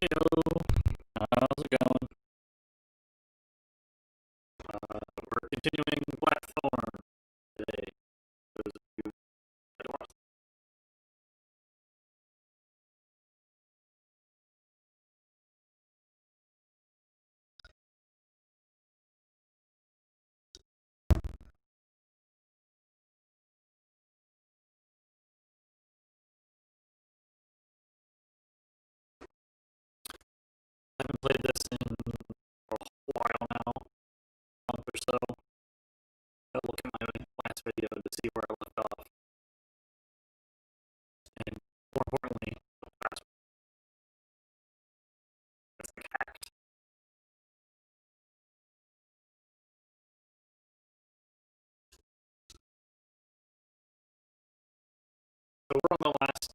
Heyo, how's it going? We're continuing Black Thorne today. Those of you that want to- I haven't played this in a while now, a month or so. I'll look at my last video to see where I left off, and more importantly, that's like hacked. So we're on the last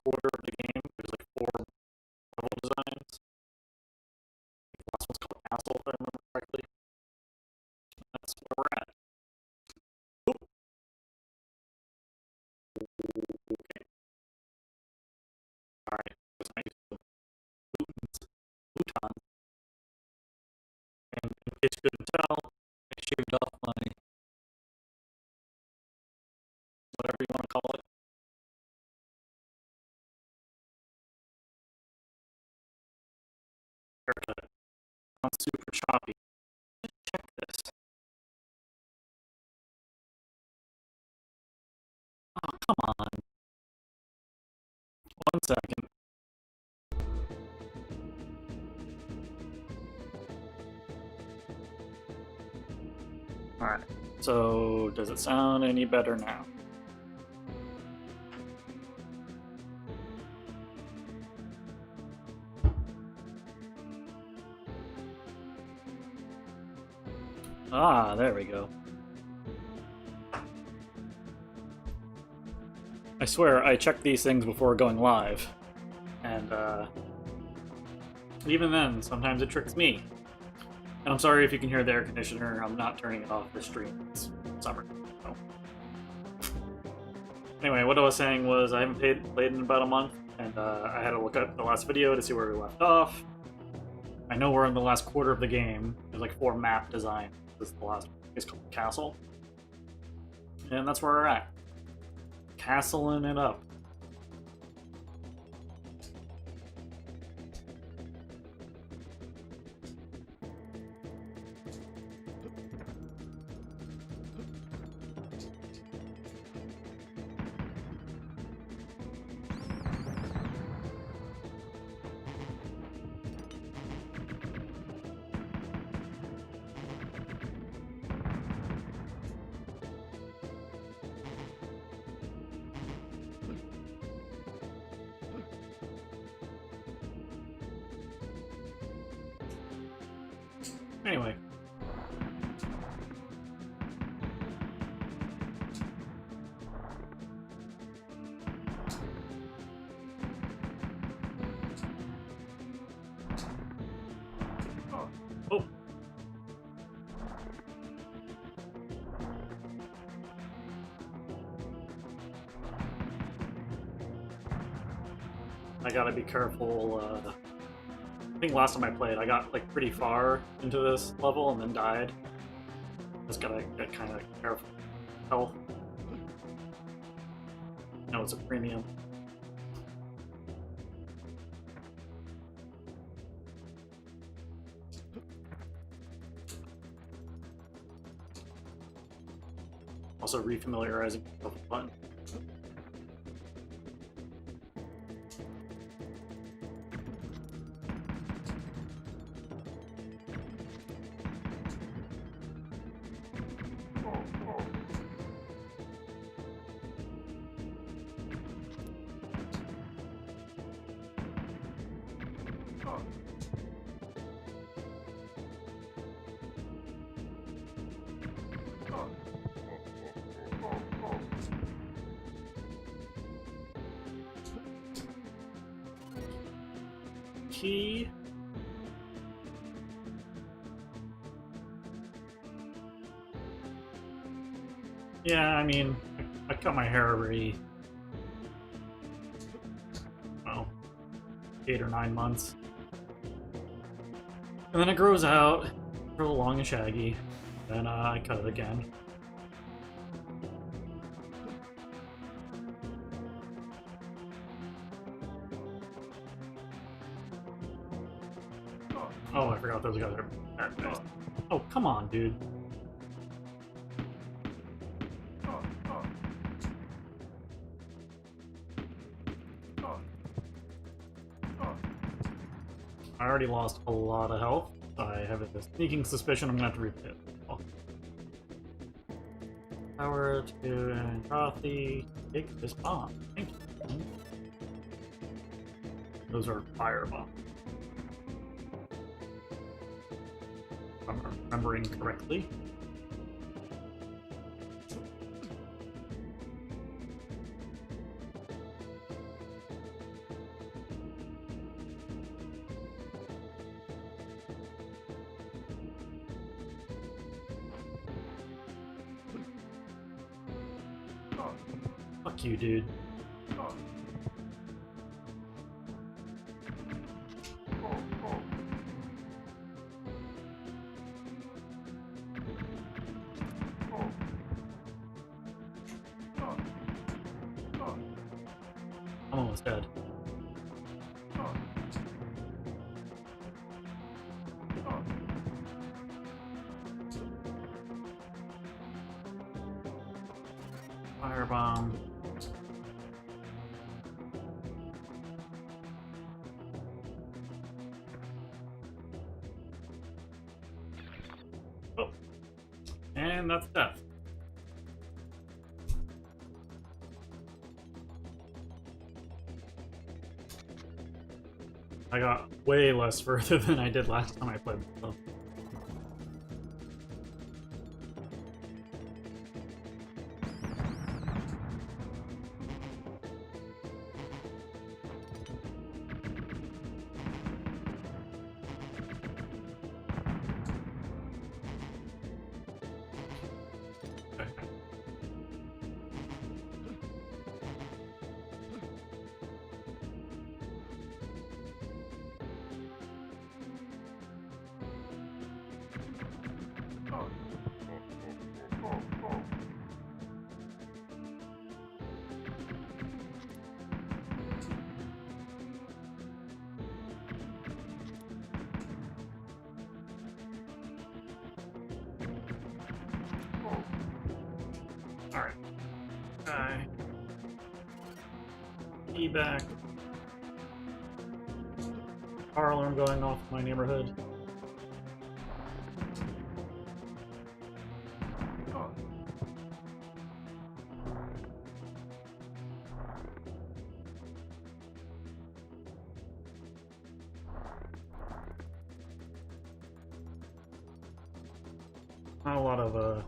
quarter of the game. There's like four level designs. The last one's called Castle, if I remember correctly. That's where we're at. Okay, alright. There's my futon. And in case you couldn't tell, I shaved off my whatever you want to call it. Haircut. Not super choppy. Check this. Oh, come on. One second. Alright. So, does it sound any better now? Ah, there we go. I swear, I check these things before going live. And, even then, sometimes it tricks me. And I'm sorry if you can hear the air conditioner. I'm not turning it off this stream. It's summer. So. Anyway, what I was saying was I haven't played in about a month, and I had to look up the last video to see where we left off. I know we're in the last quarter of the game. There's like 4 map designs. This is the last one. It's called Castle. And that's where we're at. Castling it up. Anyway. Oh. I gotta be careful. I think last time I played, I got like pretty far into this level and then died. Just gotta get kind of careful. Health. No, it's a premium. Also refamiliarizing myself with the button. Key. Yeah, I mean, I cut my hair already. Well, 8 or 9 months. And then it grows out, real long and shaggy. Then I cut it again. Oh, I forgot those guys are guys. Oh, come on, dude. I already lost a lot of health. I have a sneaking suspicion I'm gonna have to replay it. Oh. Power to Andrathi. Take this bomb. Thank you. Those are fire bombs. If I'm remembering correctly. Fuck you, dude. I'm almost dead. Firebomb. Oh. And that's death. I got way less further than I did last time I played myself. Alright. Okay. E back. Car alarm going off in my neighborhood. Not a lot of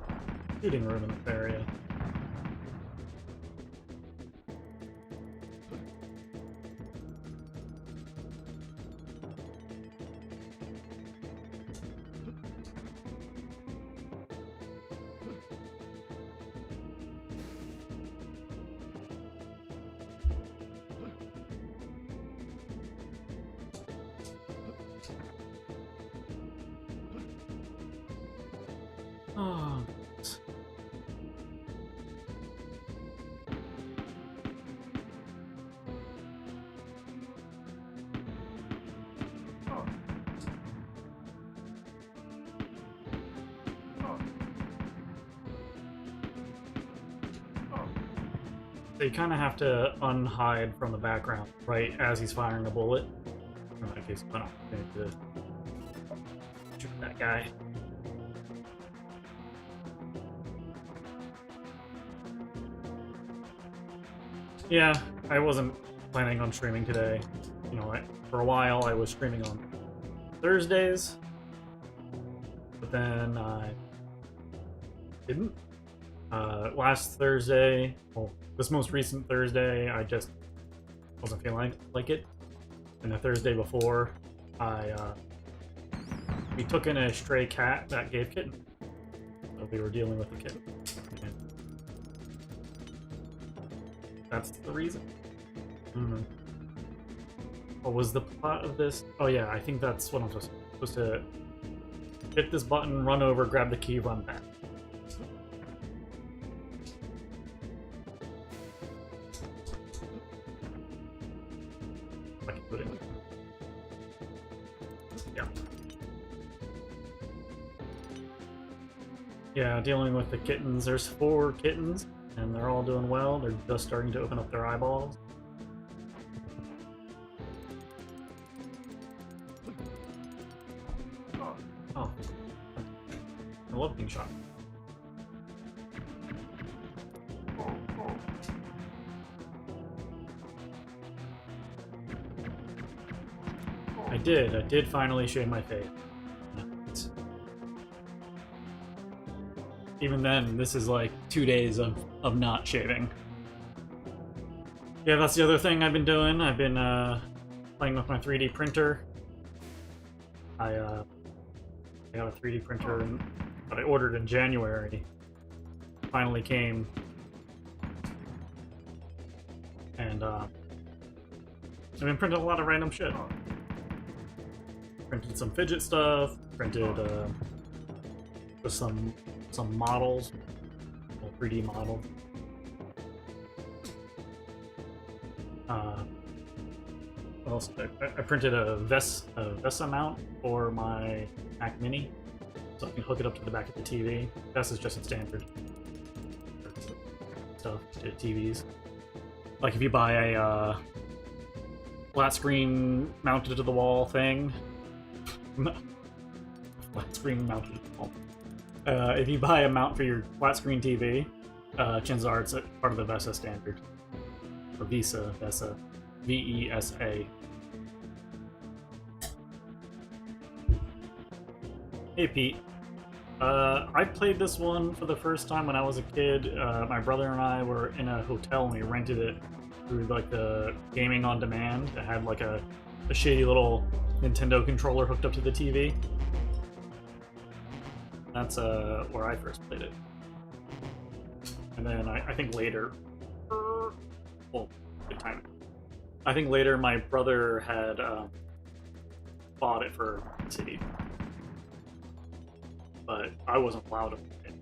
shooting room in this area. Oh. So you kind of have to unhide from the background right as he's firing a bullet. In that case, I'm not going to shoot that guy. Yeah, I wasn't planning on streaming today. You know, for a while I was streaming on Thursdays, but then I didn't. Last Thursday, well, this most recent Thursday, I just wasn't feeling like it. And the Thursday before, we took in a stray cat that gave kitten. So we were dealing with the kitten. And that's the reason. What was the plot of this? Oh yeah, I think that's what I'm supposed to hit this button, run over, grab the key, run back. I can put it in. Yeah. Yeah, dealing with the kittens. There's 4 kittens, and they're all doing well. They're just starting to open up their eyeballs. Oh. I love being shot. I did finally shave my face. Even then, this is like 2 days of not shaving. Yeah, that's the other thing I've been doing. I've been playing with my 3D printer. I got a 3D printer that I ordered in January. Finally came. And I've been printing a lot of random shit. Printed some fidget stuff, printed just some models, 3D models. What else? I printed a VESA mount for my Mac Mini, so I can hook it up to the back of the TV. VESA is just a standard stuff to TVs. Like if you buy a flat screen mounted to the wall thing. Flat screen mounted to the wall. If you buy a mount for your flat screen TV, chances are it's part of the VESA standard. Or VESA. V-E-S-A. Hey Pete. I played this one for the first time when I was a kid. My brother and I were in a hotel and we rented it through like the gaming on demand. It had like a shitty little Nintendo controller hooked up to the TV. That's where I first played it. And then I think later... Well, good time. I think later my brother had bought it for PC. But I wasn't allowed to play it.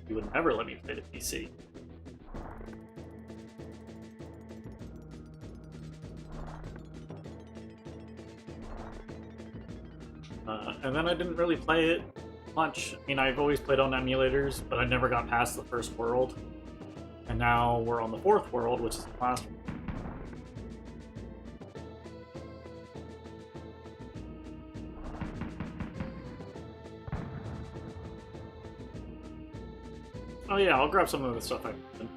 He would never let me play the PC. And then I didn't really play it much. I mean, I've always played on emulators, but I never got past the first world. And now we're on the 4th world, which is the last one. Oh yeah, I'll grab some of the stuff I've done.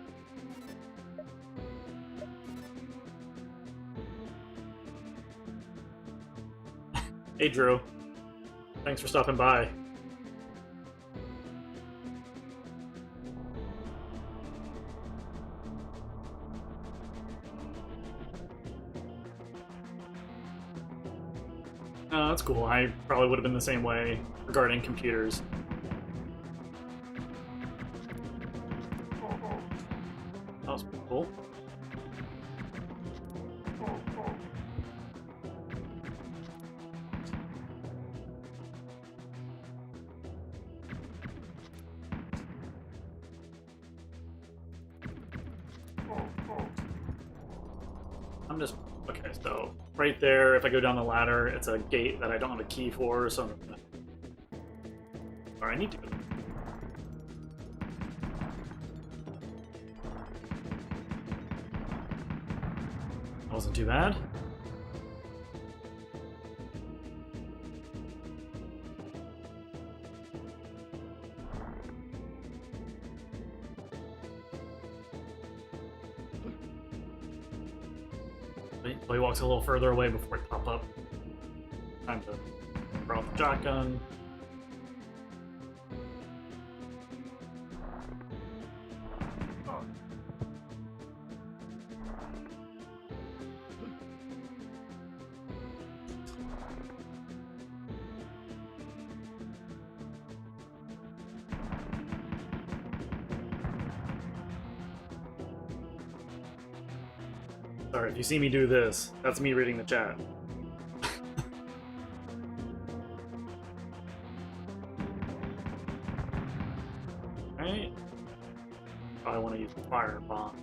Hey Drew. Thanks for stopping by. That's cool. I probably would have been the same way regarding computers. That was pretty cool. I'm just... Okay, so right there, if I go down the ladder, it's a gate that I don't have a key for, so I'm gonna... Or I need to go. That wasn't too bad. So he walks a little further away before he pop up. Time to throw out the shotgun. Sorry, if you see me do this, that's me reading the chat. Right? I want to use the fire bomb.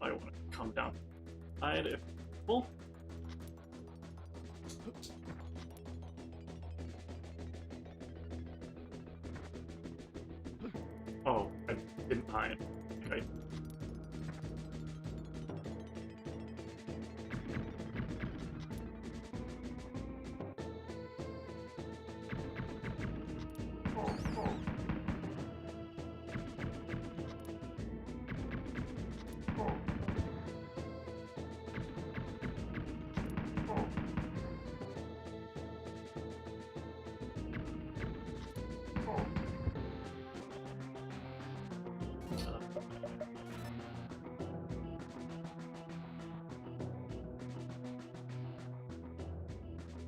I want to come down side if possible. Oh, I didn't hide. Okay.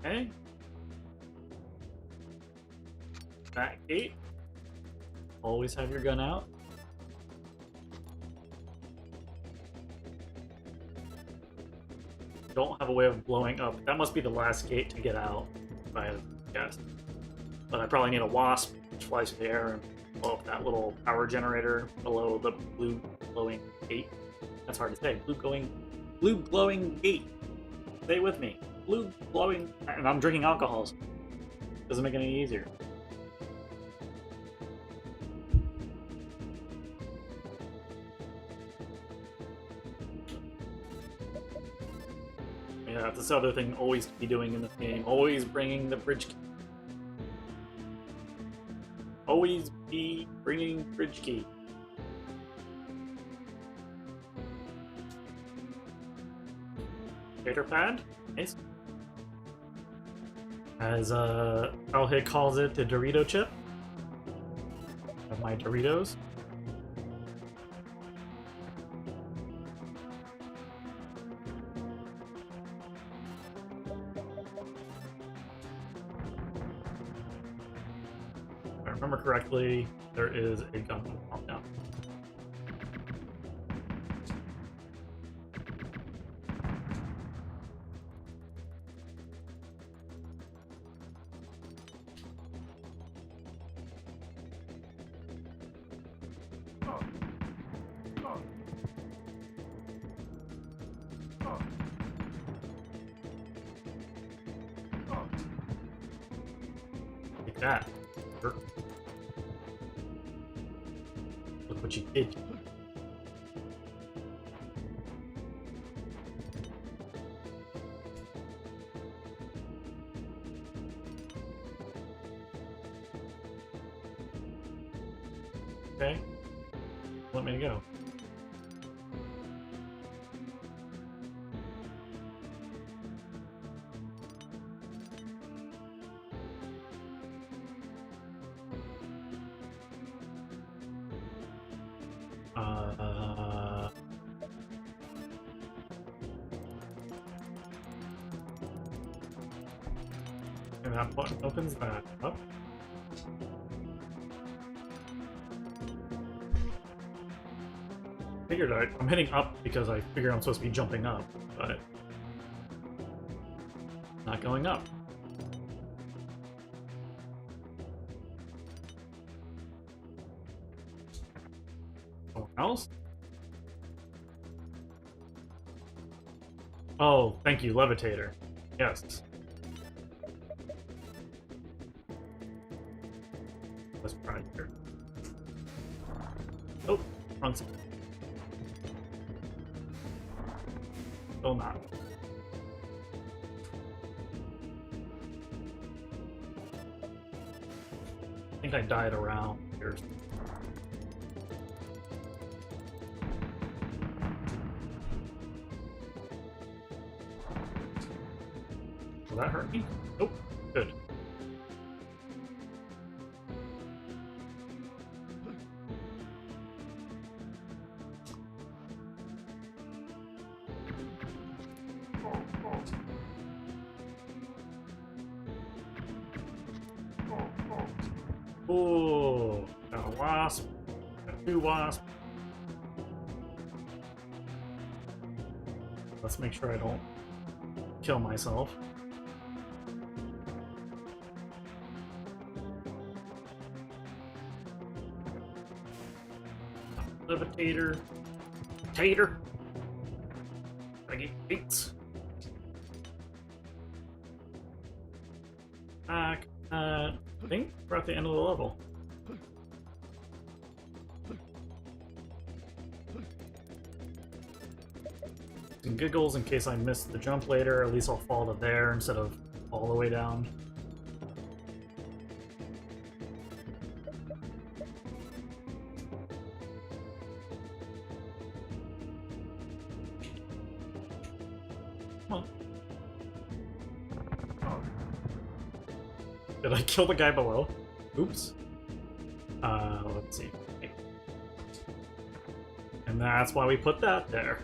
Okay. Back gate. Always have your gun out. Don't have a way of blowing up. That must be the last gate to get out, if I had guessed. But I probably need a wasp which flies through the air and blow up that little power generator below the blue glowing gate. That's hard to say. Blue glowing gate. Stay with me. Blue glowing, and I'm drinking alcohols. Doesn't make it any easier. Yeah, that's this other thing always to be doing in this game. Always bringing the bridge key. Always be bringing bridge key. Gator pad. Nice. As Alhig calls it, the Dorito chip of my Doritos. If I remember correctly, there is a gun pump down. Like that. Look what you did. Okay. Let me go. And that button opens that up. Figured I'm hitting up because I figure I'm supposed to be jumping up, but not going up. Someone else? Oh, thank you, levitator. Yes. Let's try here. Oh, wrong side. Still not. I think I died around here. Will that hurt me? Nope. Good. Oh. wasp. Got 2 wasps. Let's make sure I don't kill myself. Levitator. Tater. I get beats. Back. I think we're at the end of the level. Some giggles in case I miss the jump later, at least I'll fall to there instead of all the way down. Come on. Oh. Did I kill the guy below? Oops. Let's see. And that's why we put that there.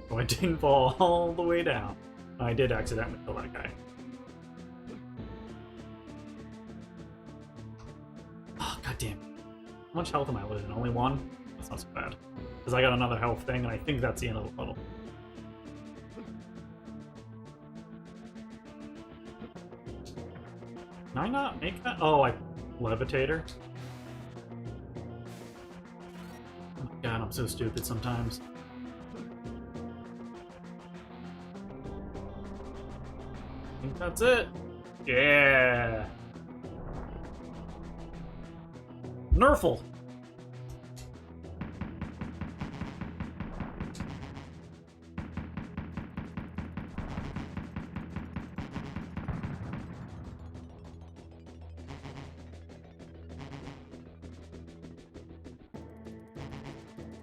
So I didn't fall all the way down. I did accidentally kill that guy. Oh, goddamn. How much health am I losing? Only 1? That's not so bad. Because I got another health thing, and I think that's the end of the level. Can I not make that? Oh, I levitator. Oh my god, I'm so stupid sometimes. I think that's it. Yeah. Nerfle.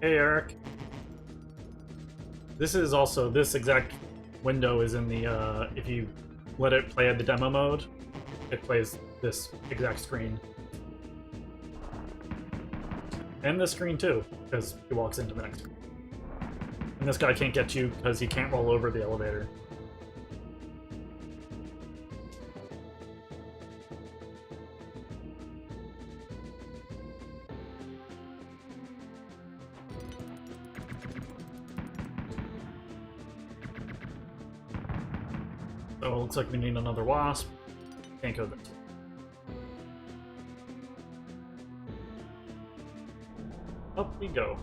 Hey, Eric. This is also, this exact window is in the, if you let it play at the demo mode, it plays this exact screen. And this screen too, because he walks into the next screen. And this guy can't get you because he can't roll over the elevator. So it looks like we need another wasp. Can't go this way. Up we go.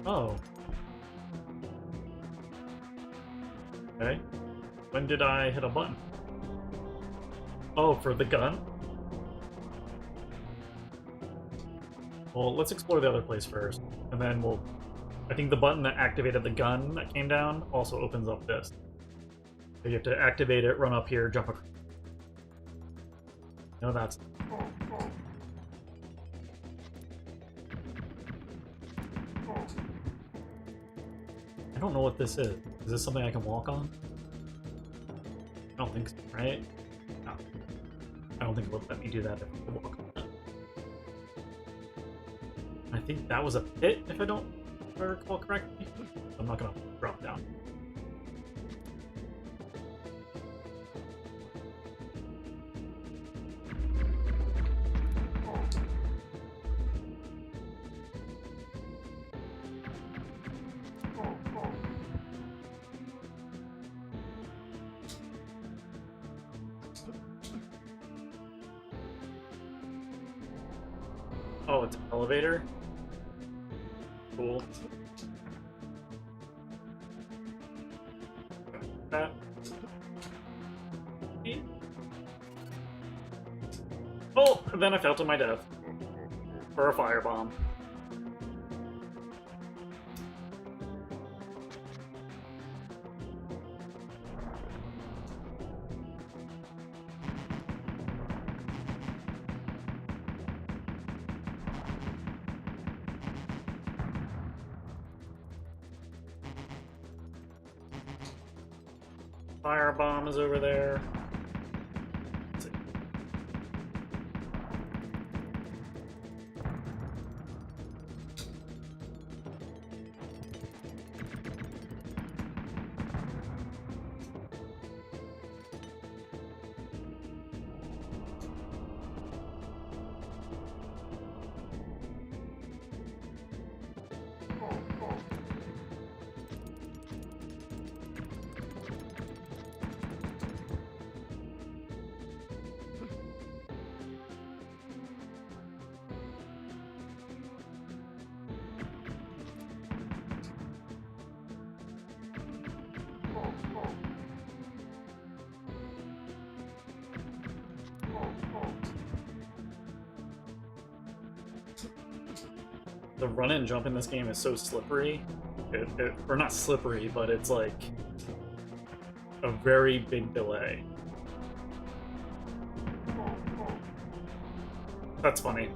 Oh. Okay. When did I hit a button? Oh, for the gun? Well, let's explore the other place first, and then we'll... I think the button that activated the gun that came down also opens up this. So you have to activate it, run up here, jump across. No, that's... I don't know what this is. Is this something I can walk on? I don't think so, right? No. I don't think it would let me do that if I could walk on it. I think that was a pit, if I recall correctly. I'm not gonna drop down. Oh, it's an elevator? Cool. That. Oh, and then I fell to my death. For a firebomb. Firebomb is over there. Let's see. the run and jump in this game is so slippery. Or not slippery, but it's like a very big delay. That's funny.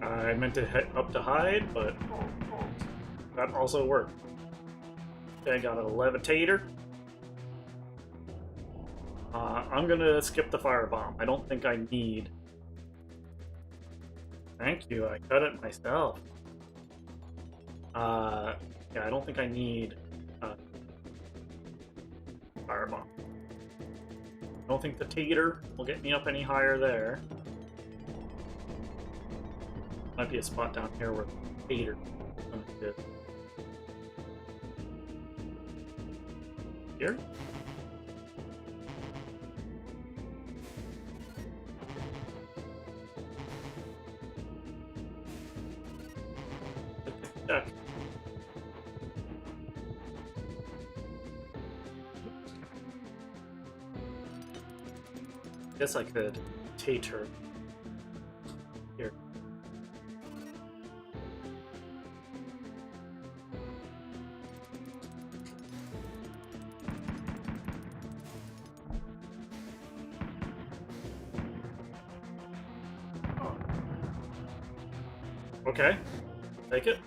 I meant to head up to hide, but that also worked. Okay, I got a levitator. I'm gonna skip the firebomb. I don't think I need... Thank you, I cut it myself. Yeah, I don't think I need firebomb. I don't think the tater will get me up any higher there. Might be a spot down here where the tater is. Here? Check. Guess I could tater here. Okay, take it.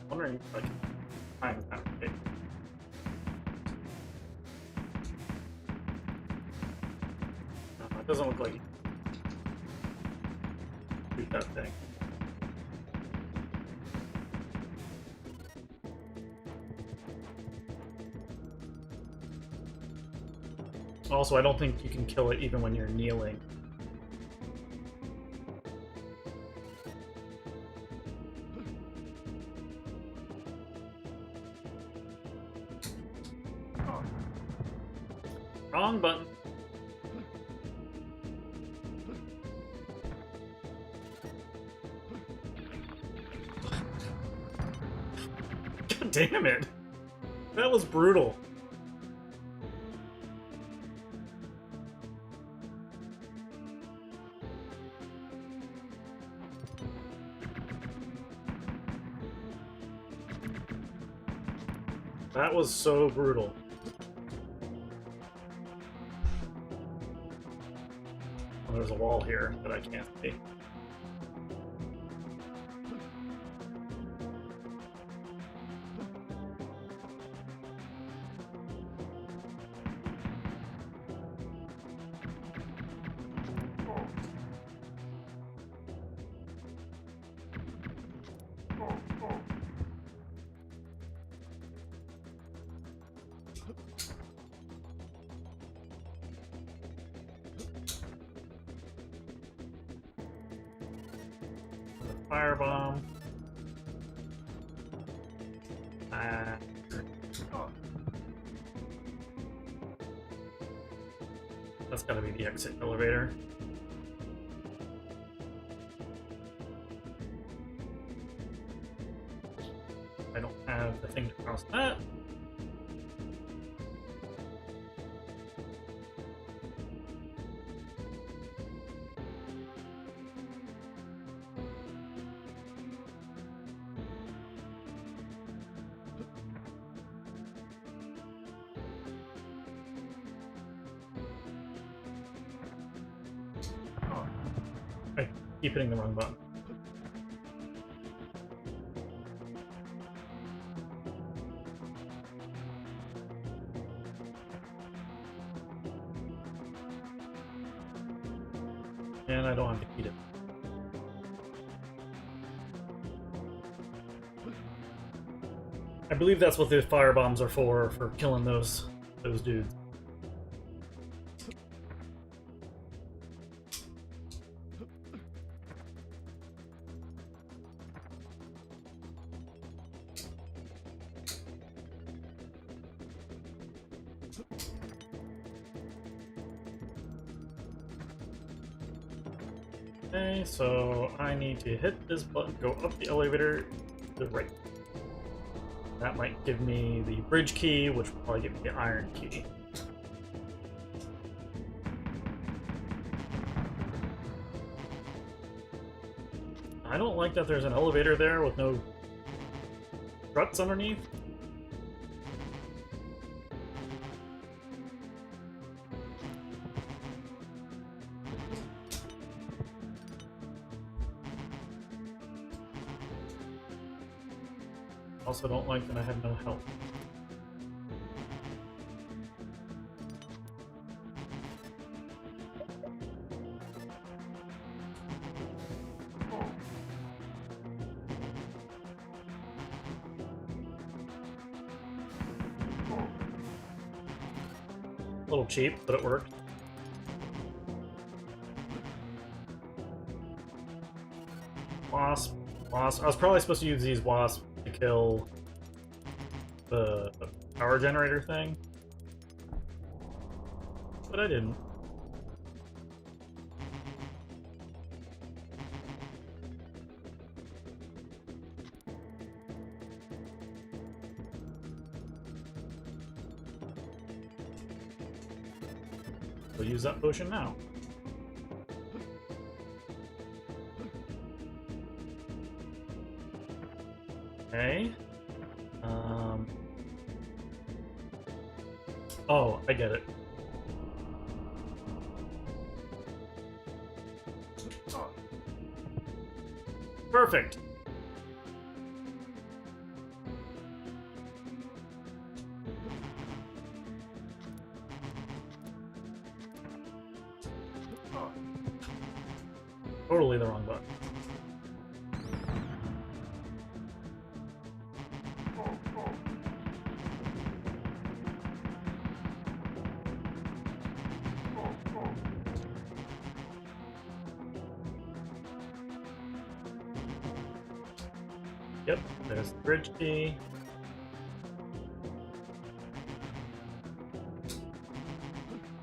Wondering if I can time that. Okay. No, it doesn't look like shoot that thing. Also, I don't think you can kill it even when you're kneeling. Wrong button. God damn it! That was brutal. That was so brutal. Oh, there's a wall here that I can't see. Firebomb. That's gotta be the exit elevator. I don't have the thing to cross that. I keep hitting the wrong button. And I don't have to eat it. I believe that's what the fire bombs are for killing those dudes. Okay, so I need to hit this button, go up the elevator to the right. that might give me the bridge key, which will probably give me the iron key. I don't like that there's an elevator there with no struts underneath. Also don't like that I have no health. A little cheap, but it worked. Wasp. Wasp. I was probably supposed to use these wasps to kill the power generator thing, but I didn't. We'll use that potion now. Okay. Oh, I get it. Perfect. Totally the wrong button. Yep, there's the bridge key.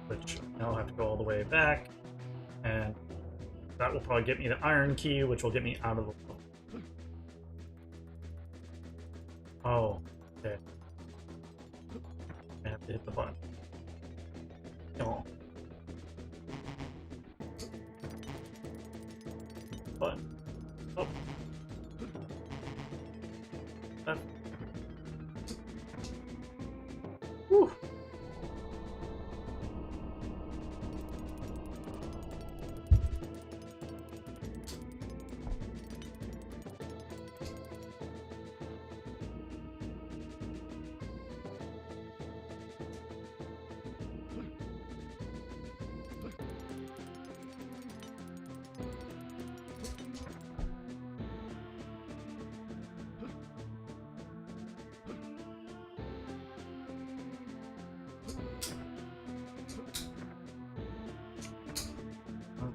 Which now I'll have to go all the way back. And that will probably get me the iron key, which will get me out of the level. Oh, okay. I have to hit the button. Oh. Button. Oh. Whew.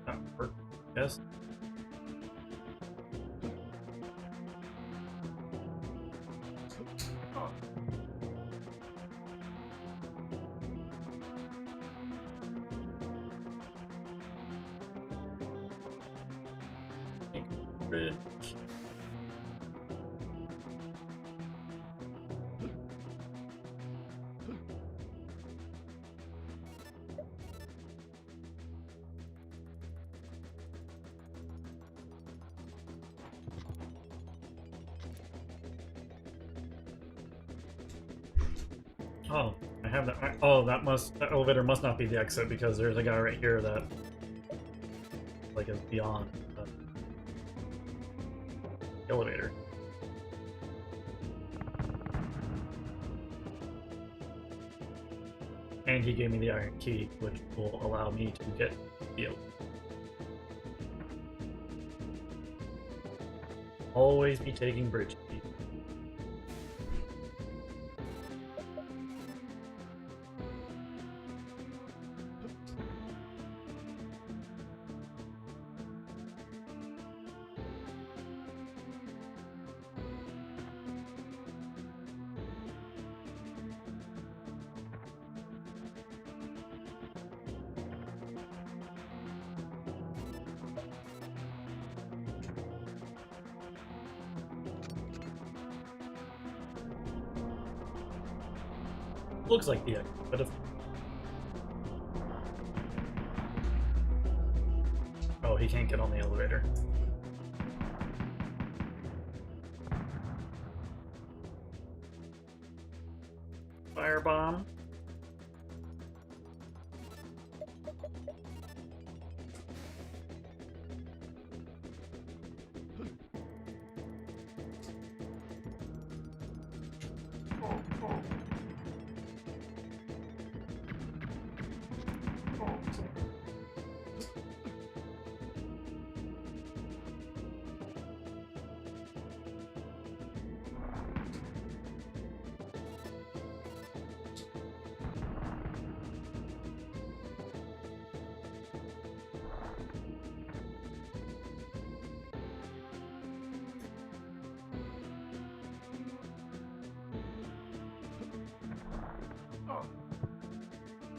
That worked, yes. Bridge. Oh, I have that. Oh, that elevator must not be the exit because there's a guy right here that, like, is beyond the elevator. And he gave me the iron key, which will allow me to get the elevator. Always be taking bridge keys. Looks like the exit, but if... Oh, he can't get on the elevator. Firebomb.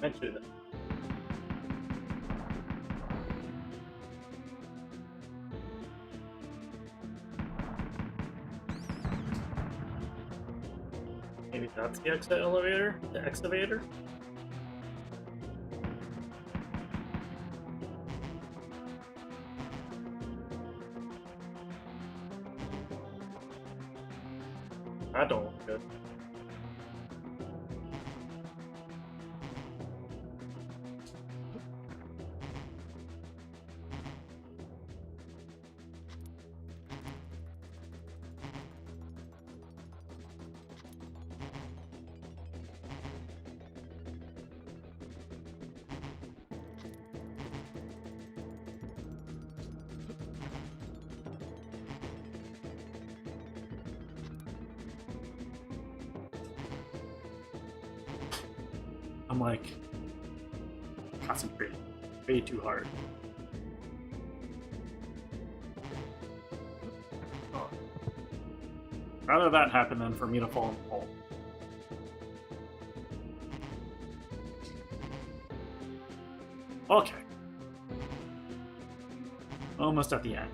Eventually, then. Maybe that's the exit elevator? The excavator? That don't look good. I'm like concentrating way too hard. Rather that happen than for me to fall in the hole. Okay. Almost at the end.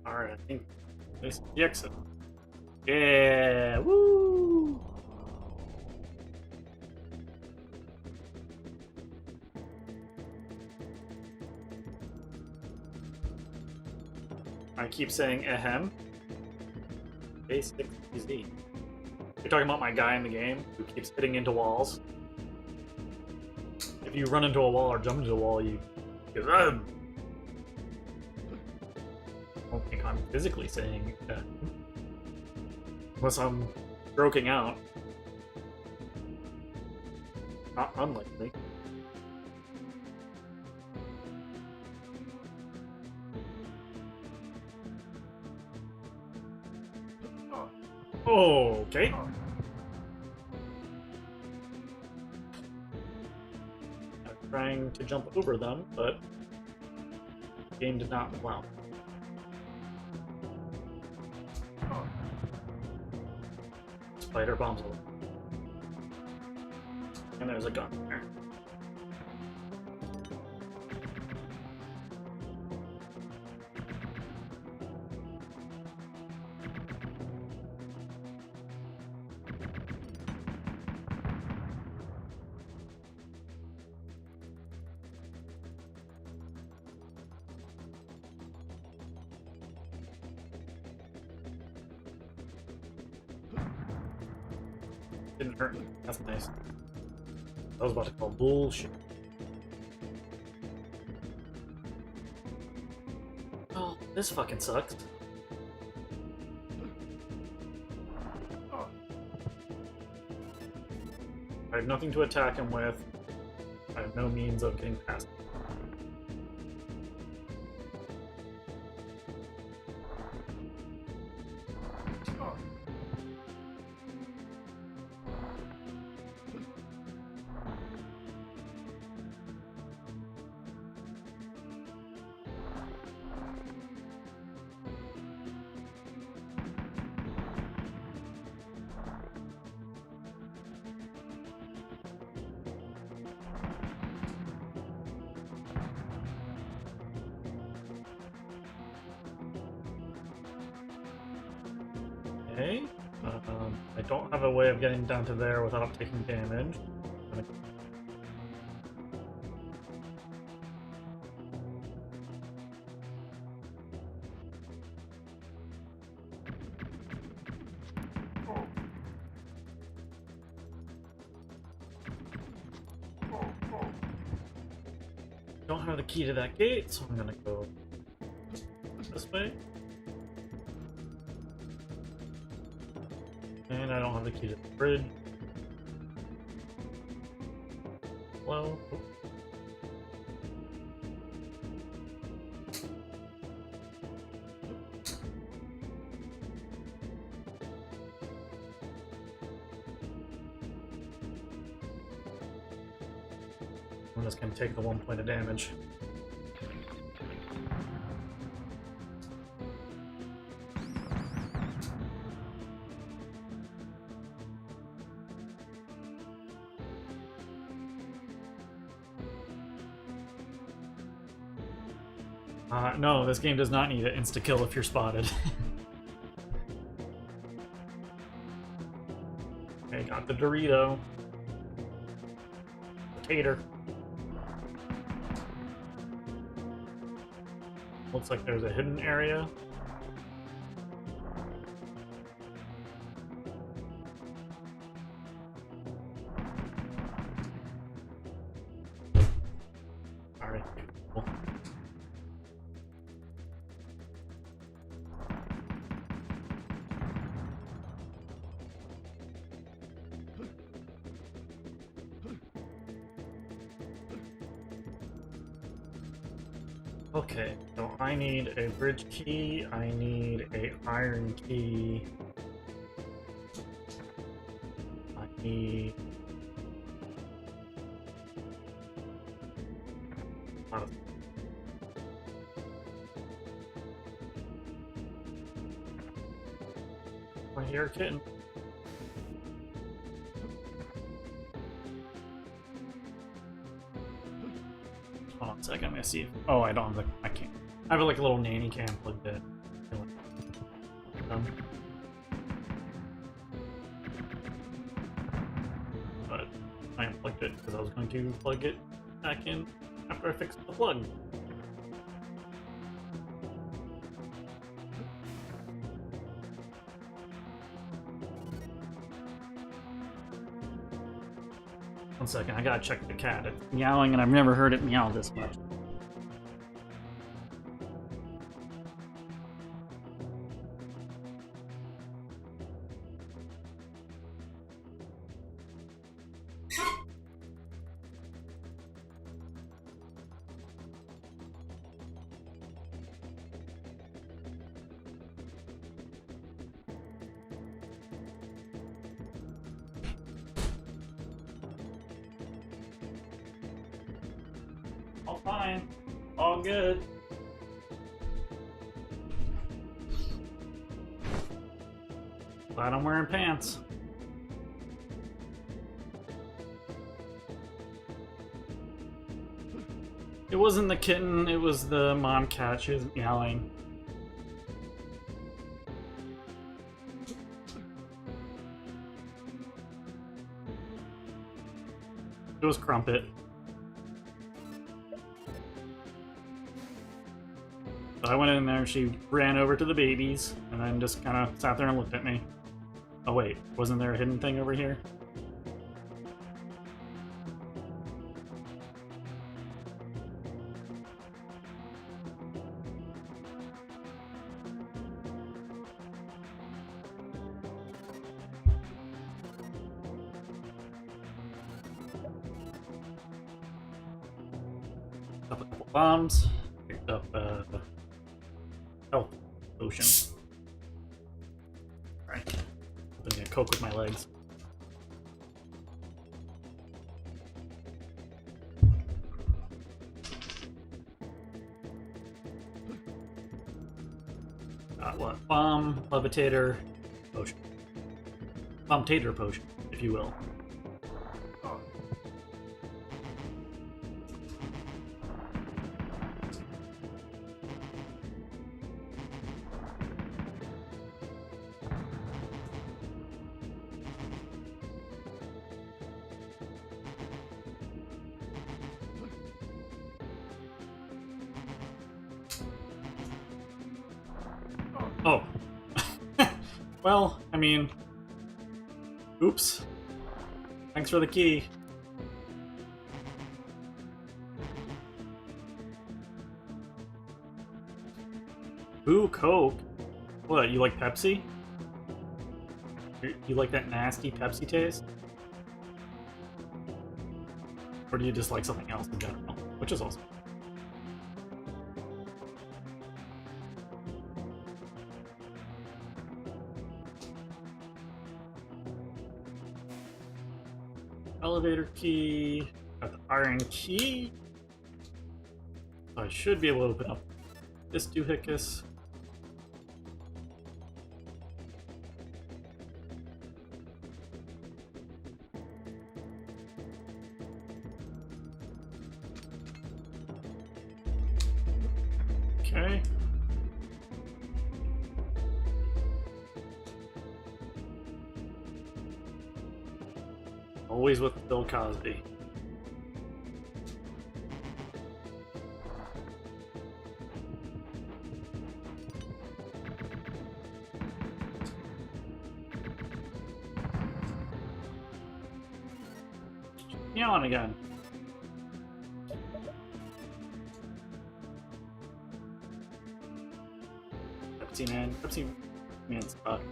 Alright, I think this is the exit. Yeah! Woo! I keep saying ahem. Basic easy. You're talking about my guy in the game who keeps hitting into walls. If you run into a wall or jump into a wall, you go, I don't think I'm physically saying that. Unless I'm stroking out. Not unlikely. Okay. I'm trying to jump over them, but the game did not allow. Spider bombs over. And there's a gun there. Didn't hurt me. That's nice. I was about to call bullshit. Oh, this fucking sucks. I have nothing to attack him with. I have no means of getting past him. Okay. I don't have a way of getting down to there without taking damage. Don't have the key to that gate, so I'm gonna go this way. And I don't have the key to the bridge. Hello? Oh. I'm just gonna take the 1 point of damage. No, this game does not need an insta-kill if you're spotted. Okay, got the Dorito. Tater. Looks like there's a hidden area. Alright, cool. Okay, so I need a bridge key, I need a iron key, I need I hear a kitten. Hold on a second, I'm gonna see if... Oh, I don't have the... I can't. I have like a little nanny cam plugged in. But I unplugged it because I was going to plug it back in after I fixed the plug. One second, I gotta check the cat. It's meowing and I've never heard it meow this much. All fine. All good. Glad I'm wearing pants. It wasn't the kitten, it was the mom cat. She was meowing. It was Crumpet. So I went in there, she ran over to the babies, and then just kind of sat there and looked at me. Oh wait, wasn't there a hidden thing over here? Up a couple bombs, picked up health potion. Alright. I'm gonna coke with my legs. Got what? Bomb, levitator, potion. Bomb-tater potion, if you will. Well, I mean... Oops. Thanks for the key. Ooh, Coke. What, you like Pepsi? You like that nasty Pepsi taste? Or do you just like something else in general? Which is awesome. Elevator key. Got the iron key. So I should be able to open up this doohickey. Okay. Always with Bill Cosby. On again. Pepsi Man's stuck.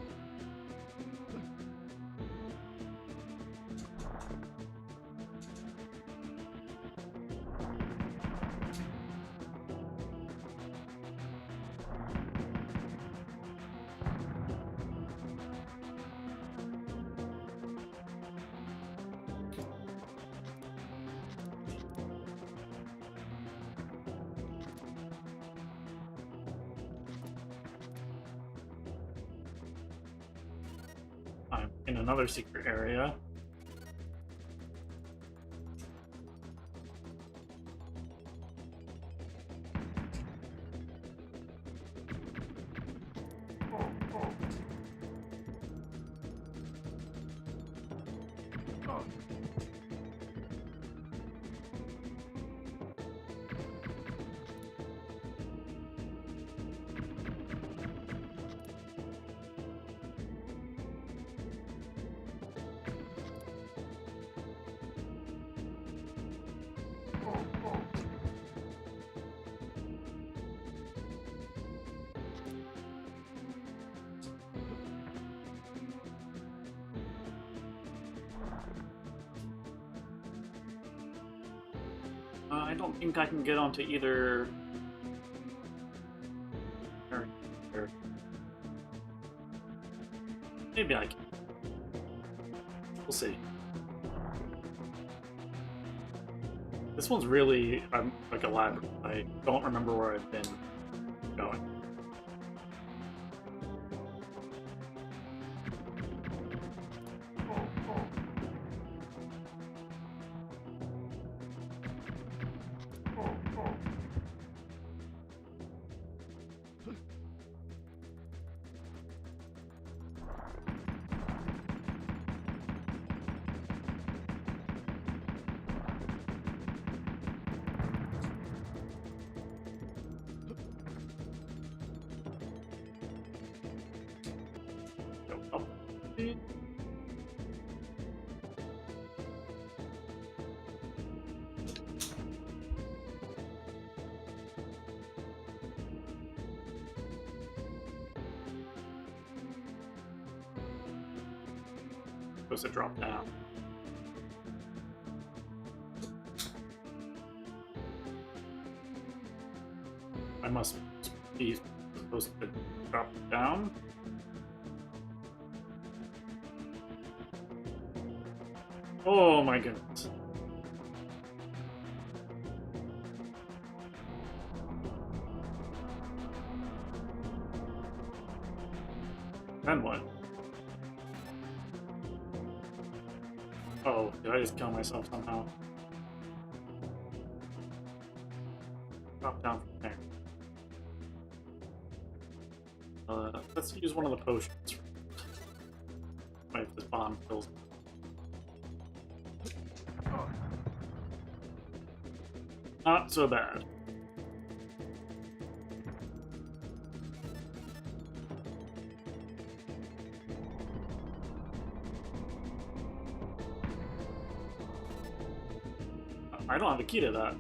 I'm in another secret area. I don't think I can get onto either. Maybe I can. We'll see. This one's really like elaborate. I don't remember where I've been going. Supposed to drop down. I must be supposed to drop down. Oh my goodness. Then what? Oh, did I just kill myself somehow? Drop down from there. Let's use one of the potions. Wait, if this bomb kills me. Not so bad. I don't have a key to that.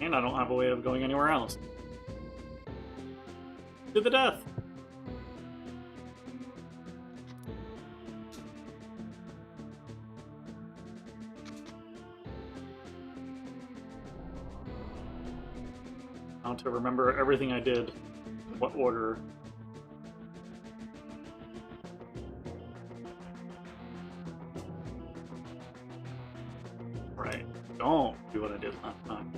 And I don't have a way of going anywhere else. To the death! I want to remember everything I did, what order. Right. Don't do what I did last time.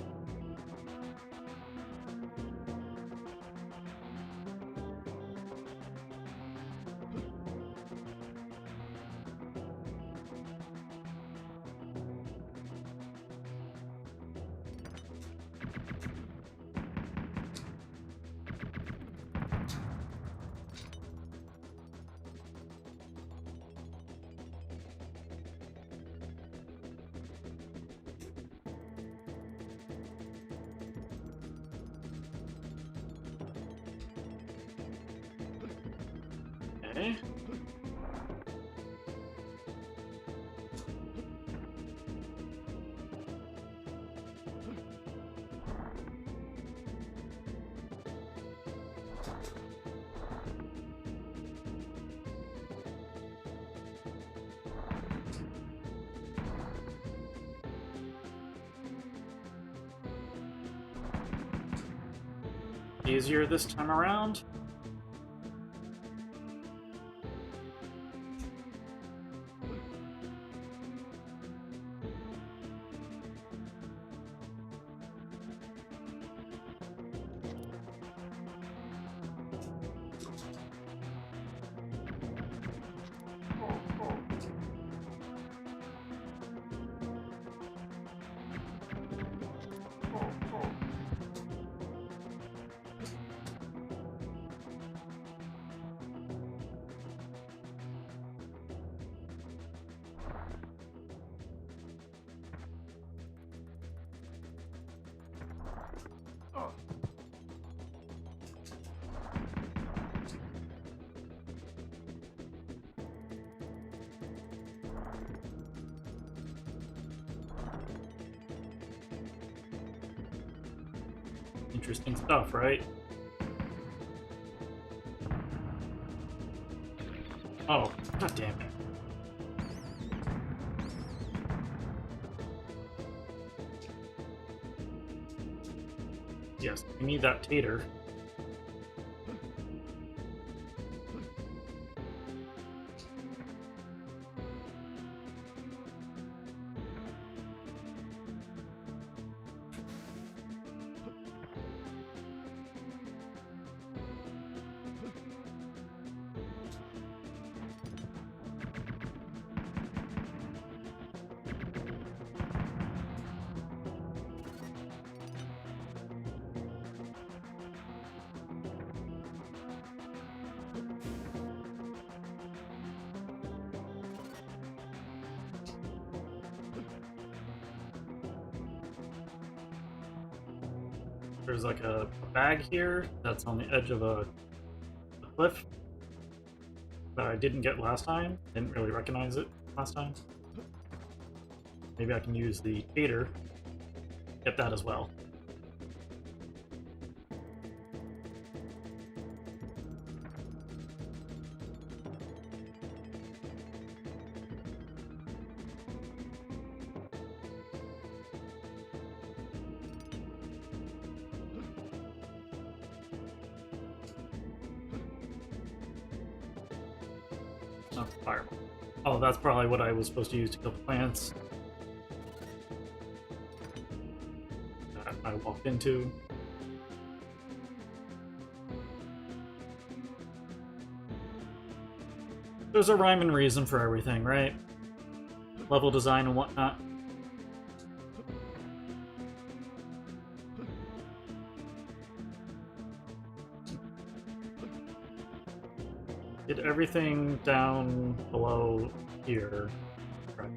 Okay. Easier this time around. Interesting stuff, right? Oh, god damn it. Yes, we need that tater. There's like a bag here that's on the edge of a cliff that I didn't get last time. Didn't really recognize it last time. Maybe I can use the tater, get that as well. Oh, fireball. Oh, that's probably what I was supposed to use to kill the plants. That I walked into. There's a rhyme and reason for everything, right? Level design and whatnot. Did everything down below here. Right.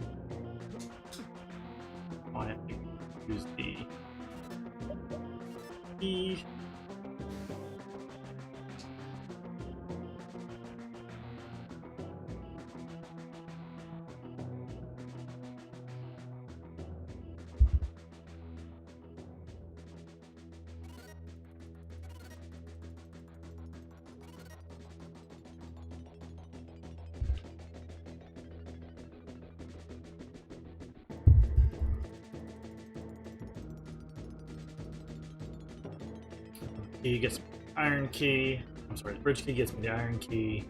Oh, I have to use the key. He gets iron key. I'm sorry, bridge key gets me the iron key.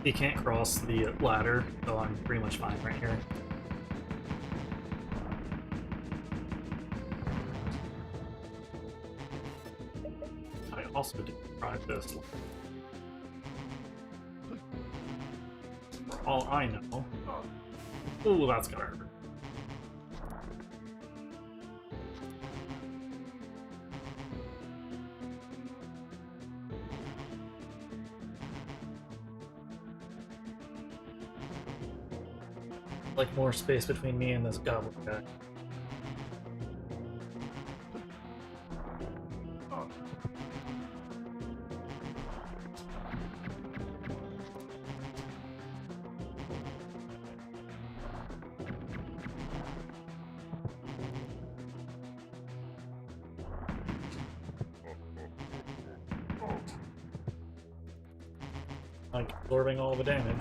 He can't cross the ladder, so I'm pretty much fine right here. I also did try this. For all I know. Ooh, that's gonna hurt. Like more space between me and this goblin guy. Like absorbing all the damage.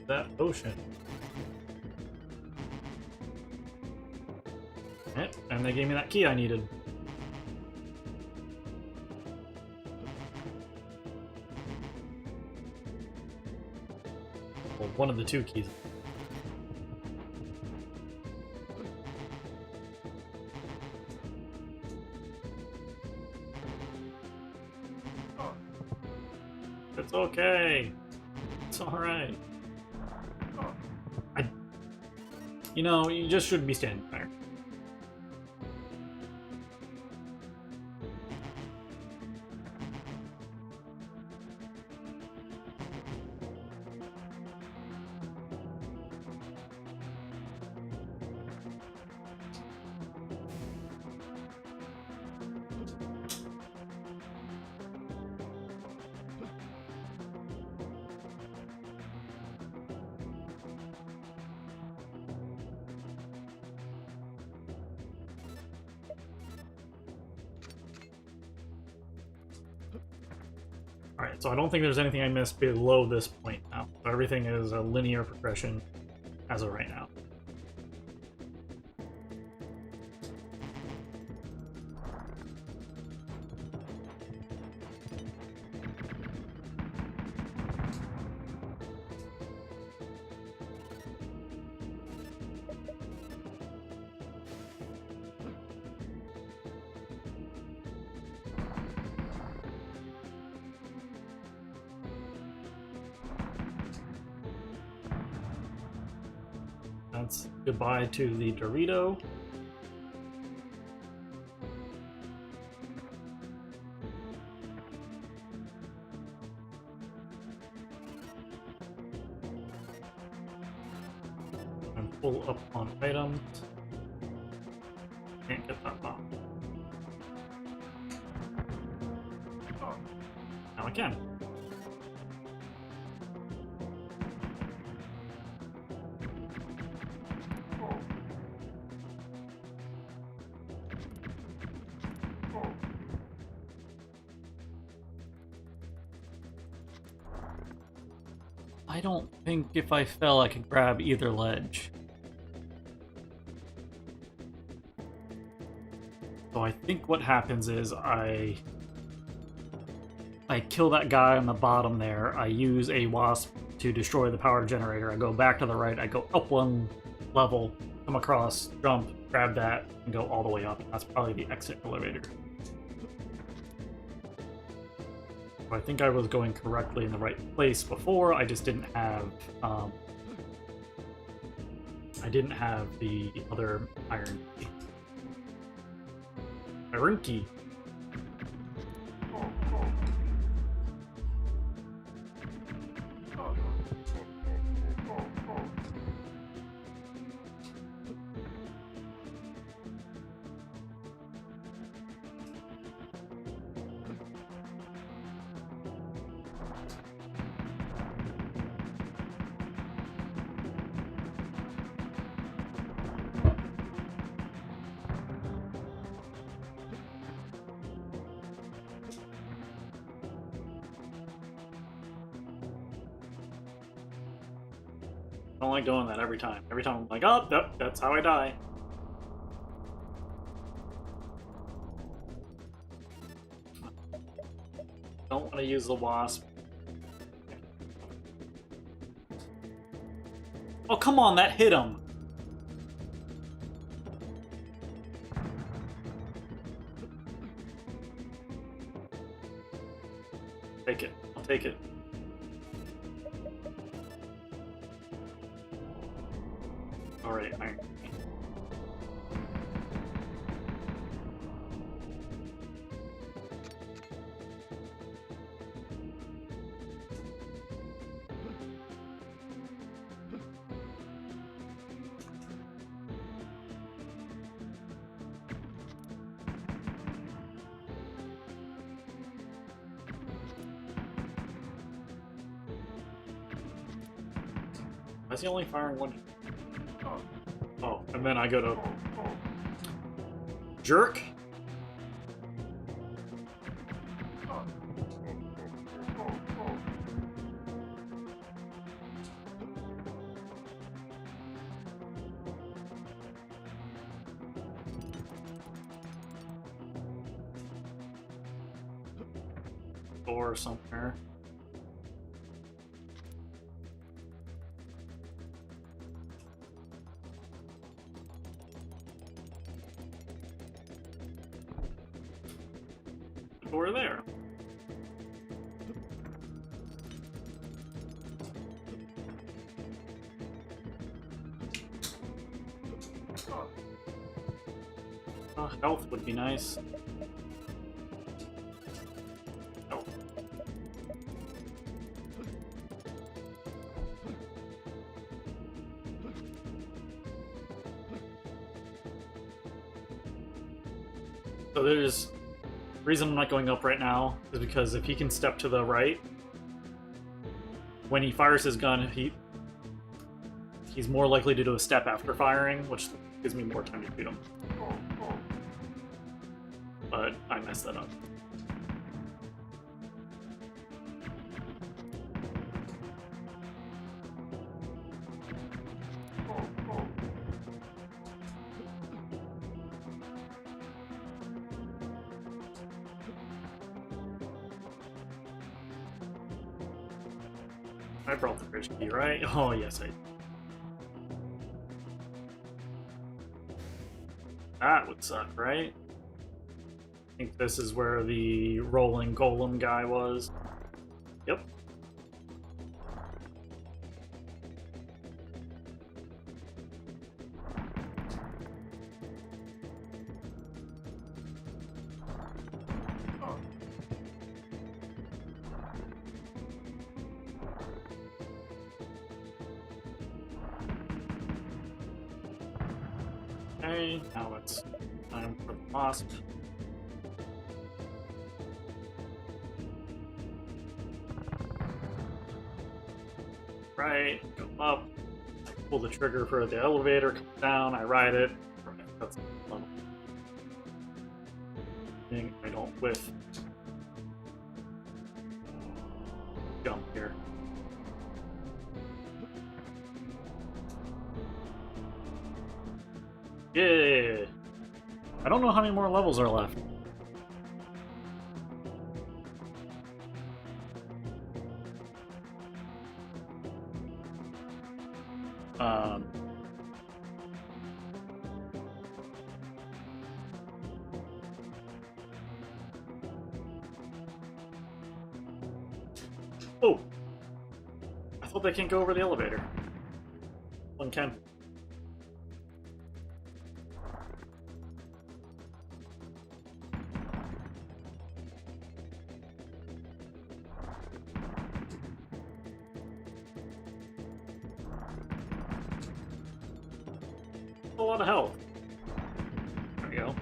That ocean. Yep, and they gave me that key I needed. Well, one of the two keys. It's okay. It's alright. You know, you just shouldn't be standing there. Alright, so I don't think there's anything I missed below this point now. So everything is a linear progression as of right now. That's goodbye to the Dorito. I'm full up on items. Can't get that bomb. Now I can. I don't think if I fell I could grab either ledge. So I think what happens is I kill that guy on the bottom there, I use a wasp to destroy the power generator, I go back to the right, I go up one level, come across, jump, grab that, and go all the way up. That's probably the exit elevator. I think I was going correctly in the right place before, I just didn't have the other iron key. Irunki. I don't like doing that every time. Every time I'm like, oh, that's how I die. Don't want to use the wasp. Oh, come on, that hit him. Take it. I'll take it. Alright, iron. Why is he only firing one? Oh, and then I go to jerk. Or somewhere. Door there. Health would be nice. Oh. So there's the reason I'm not going up right now is because if he can step to the right, when he fires his gun, he's more likely to do a step after firing, which gives me more time to shoot him. But I messed that up. I brought the bridge key, right? Oh, yes, I did. That would suck, right? I think this is where the rolling golem guy was. Yep. Okay, now it's time for the wasp. Right, go up, I pull the trigger for the elevator, come down, I ride it. That's fun. I don't whiff. Jump here. Yeah! I don't know how many more levels are left. Oh! I thought they can't go over the elevator. One can. 'Cause a lot of health. There we go.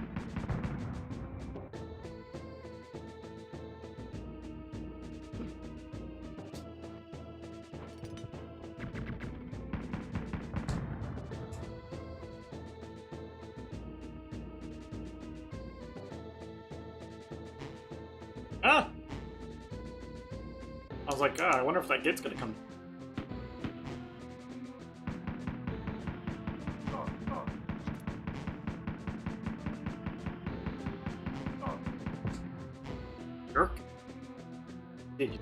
Ah! I was like, I wonder if that gate's gonna come. Jerk. Did you?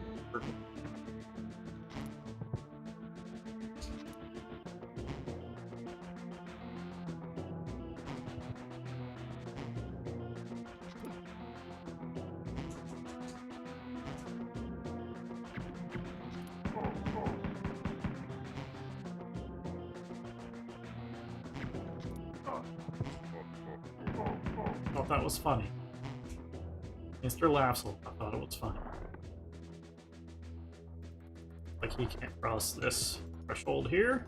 Thought that was funny. Mr. Lapsel, I thought it was funny. Like he can't cross this threshold here.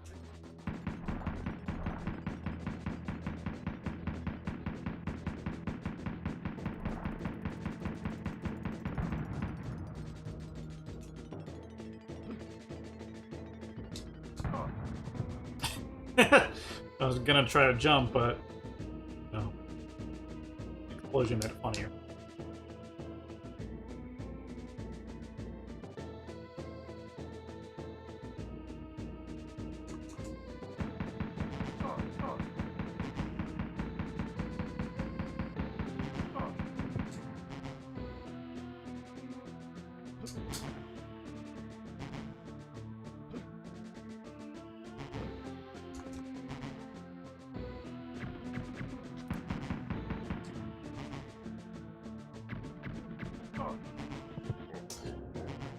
I was gonna try to jump, but no. Explosion made it funnier.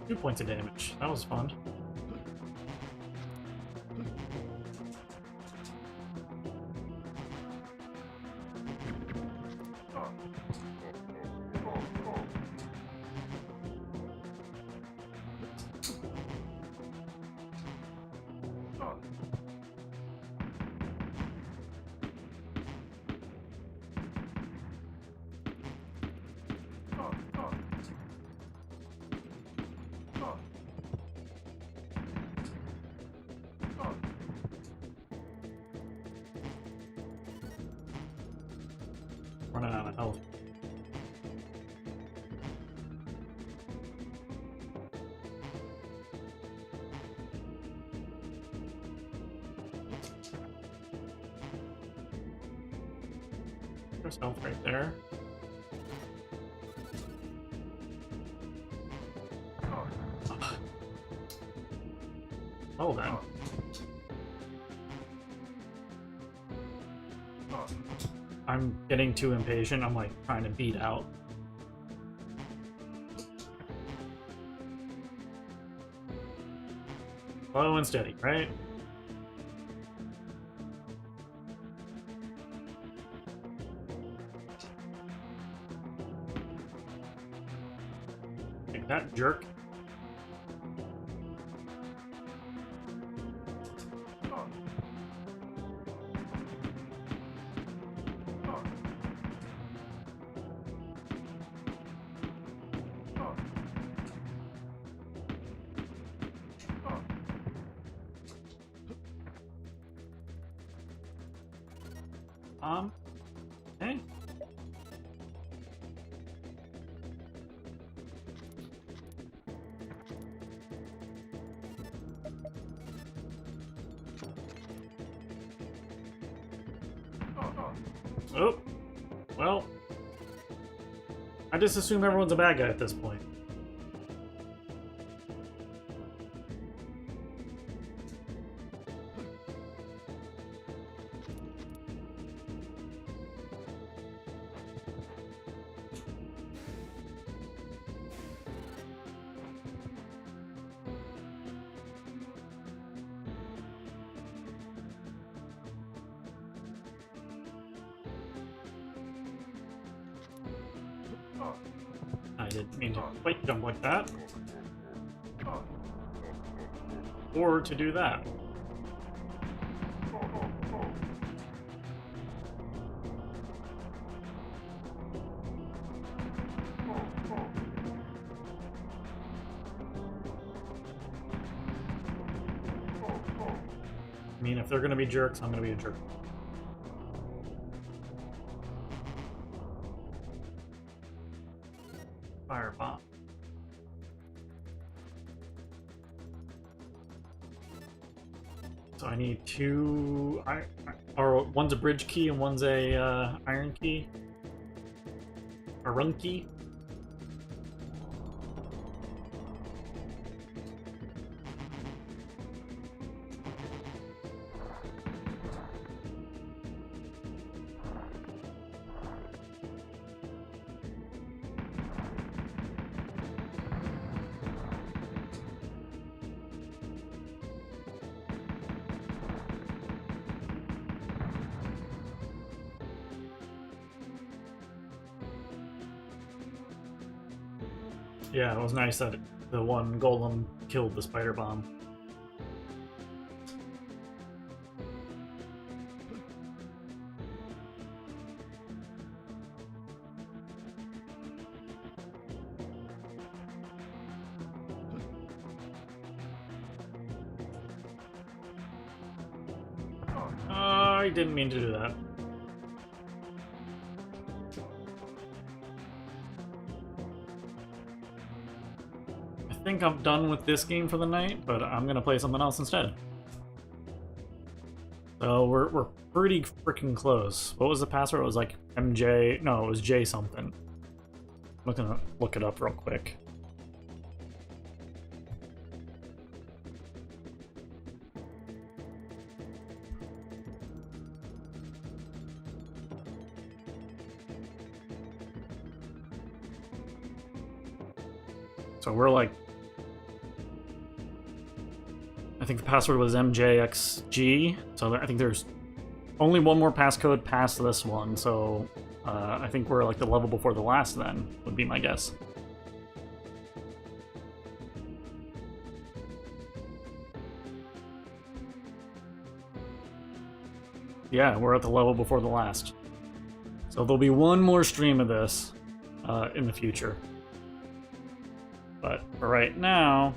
Two points of damage. That was fun. Running out of health. There's health right there. Oh, then. I'm getting too impatient. I'm like trying to beat out. Slow and steady, right? Take that, jerk. Okay. Oh, well, I just assume everyone's a bad guy at this point. I didn't mean to quite jump like that. Or to do that. I mean, if they're gonna be jerks, I'm gonna be a jerk. Firebomb. So I need two, or one's a bridge key and one's a iron key, a run key. Yeah, it was nice that the one golem killed the spider bomb. I didn't mean to do that. I think I'm done with this game for the night, but I'm gonna play something else instead. So we're pretty freaking close. What was the password? It was like MJ. No, it was J something. I'm gonna look it up real quick. So we're like, I think the password was MJXG. So I think there's only one more passcode past this one. So I think we're like the level before the last then, would be my guess. Yeah, we're at the level before the last. So there'll be one more stream of this in the future. But for right now,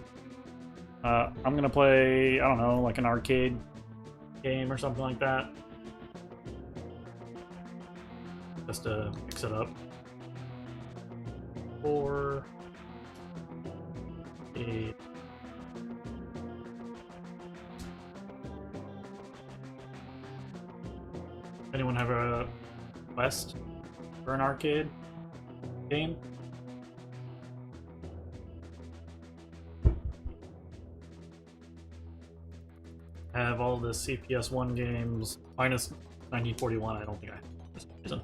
I'm gonna play, I don't know, like an arcade game or something like that. Just to mix it up. Or a anyone have a quest for an arcade game? I have all the CPS1 games, minus 1941, I don't think I have.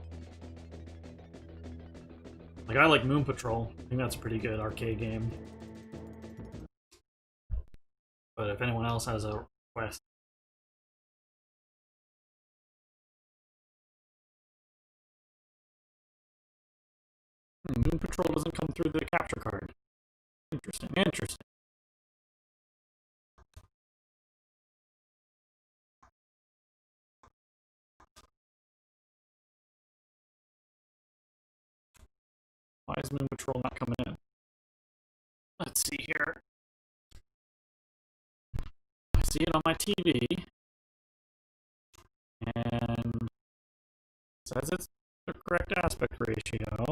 Like, I like Moon Patrol. I think that's a pretty good arcade game. But if anyone else has a request. Moon Patrol doesn't come through the capture card. Interesting, interesting. Why is Moon Patrol not coming in? Let's see here. I see it on my TV. And it says it's the correct aspect ratio.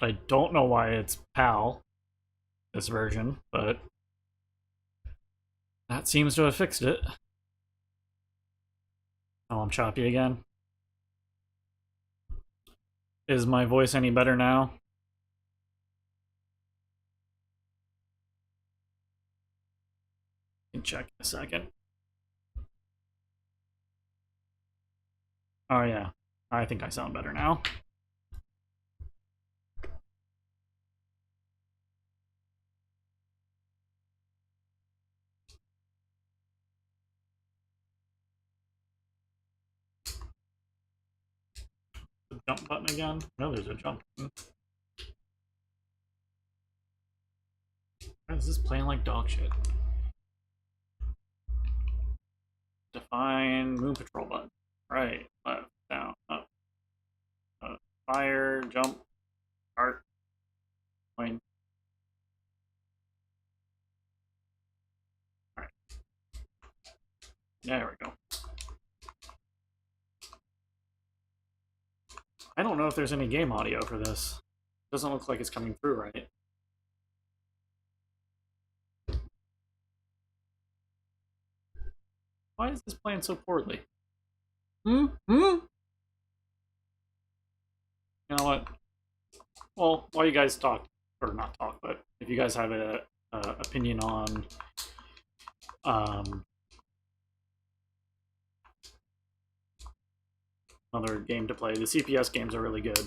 I don't know why it's PAL, this version, but that seems to have fixed it. Oh, I'm choppy again. Is my voice any better now? I can check in a second. Oh yeah, I think I sound better now. The jump button again? No, there's a jump button. Why is this playing like dog shit? Define Moon Patrol button. Right, left, down, up. Fire, jump, arc, point, There we go. I don't know if there's any game audio for this. Doesn't look like it's coming through right. Why is this playing so poorly? You know what? Well, while you guys talk, or not talk, but if you guys have a opinion on another game to play, the CPS games are really good.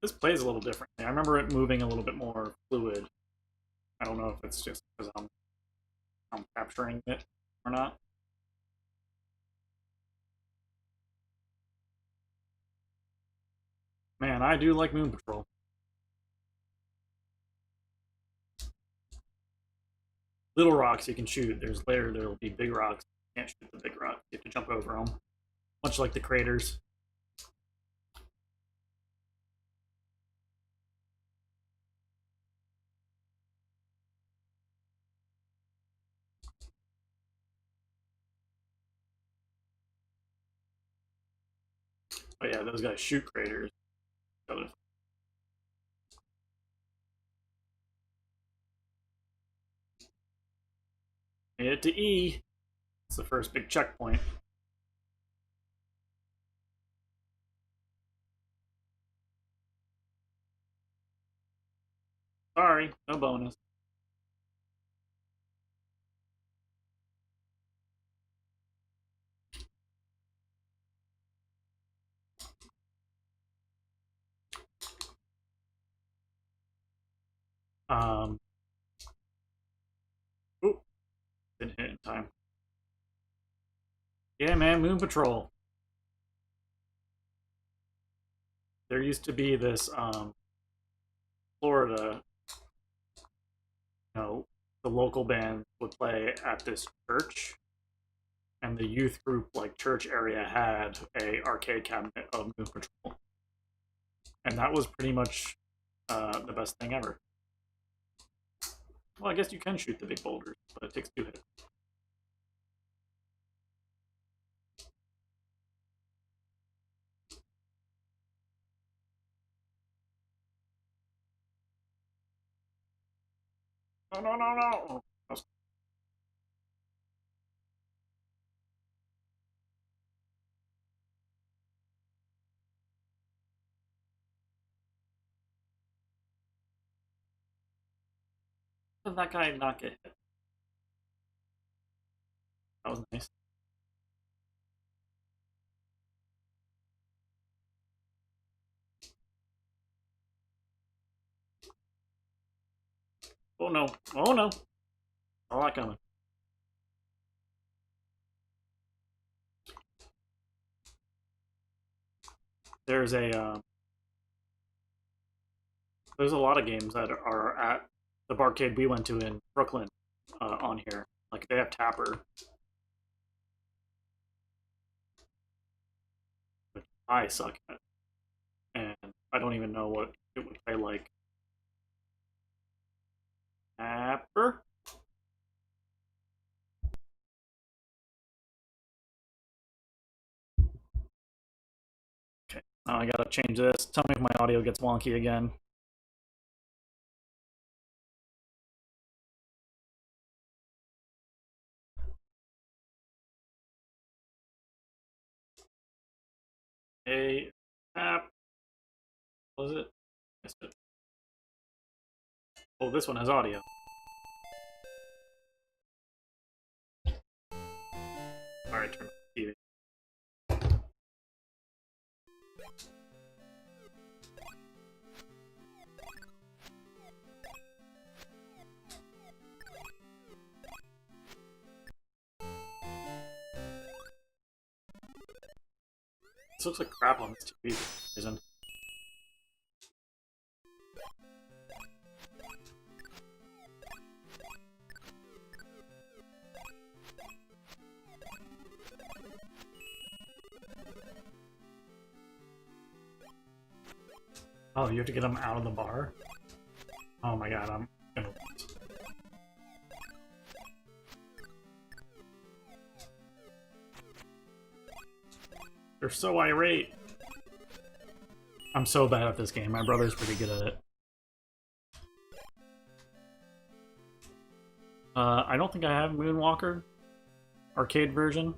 This plays a little differently. I remember it moving a little bit more fluid. I don't know if it's just because I'm capturing it or not. Man, I do like Moon Patrol. Little rocks you can shoot. There'll be big rocks. You can't shoot the big rocks. You have to jump over them. Much like the craters. Oh yeah, those guys shoot craters. Made it to E. It's the first big checkpoint. Sorry, no bonus. Oop, didn't hit in time. Yeah, man, Moon Patrol. There used to be this Florida, the local band would play at this church, and the youth group, like church area, had a arcade cabinet of Moon Patrol, and that was pretty much the best thing ever. Well, I guess you can shoot the big boulders, but it takes 2 hits. No. How did that guy not get hit? That was nice. Oh no. Oh no. All that coming. There's a lot of games that are at the barcade we went to in Brooklyn on here. Like they have Tapper, which I suck at, and I don't even know what it would play like. Tapper. Okay, now I gotta change this. Tell me if my audio gets wonky again. A tap. What was it? Missed it. Oh, this one has audio. Alright, turn on the TV. This looks like crap on this TV for some reason. Oh, you have to get them out of the bar? Oh my god, I'm gonna lose. They're so irate. I'm so bad at this game. My brother's pretty good at it. I don't think I have Moonwalker arcade version.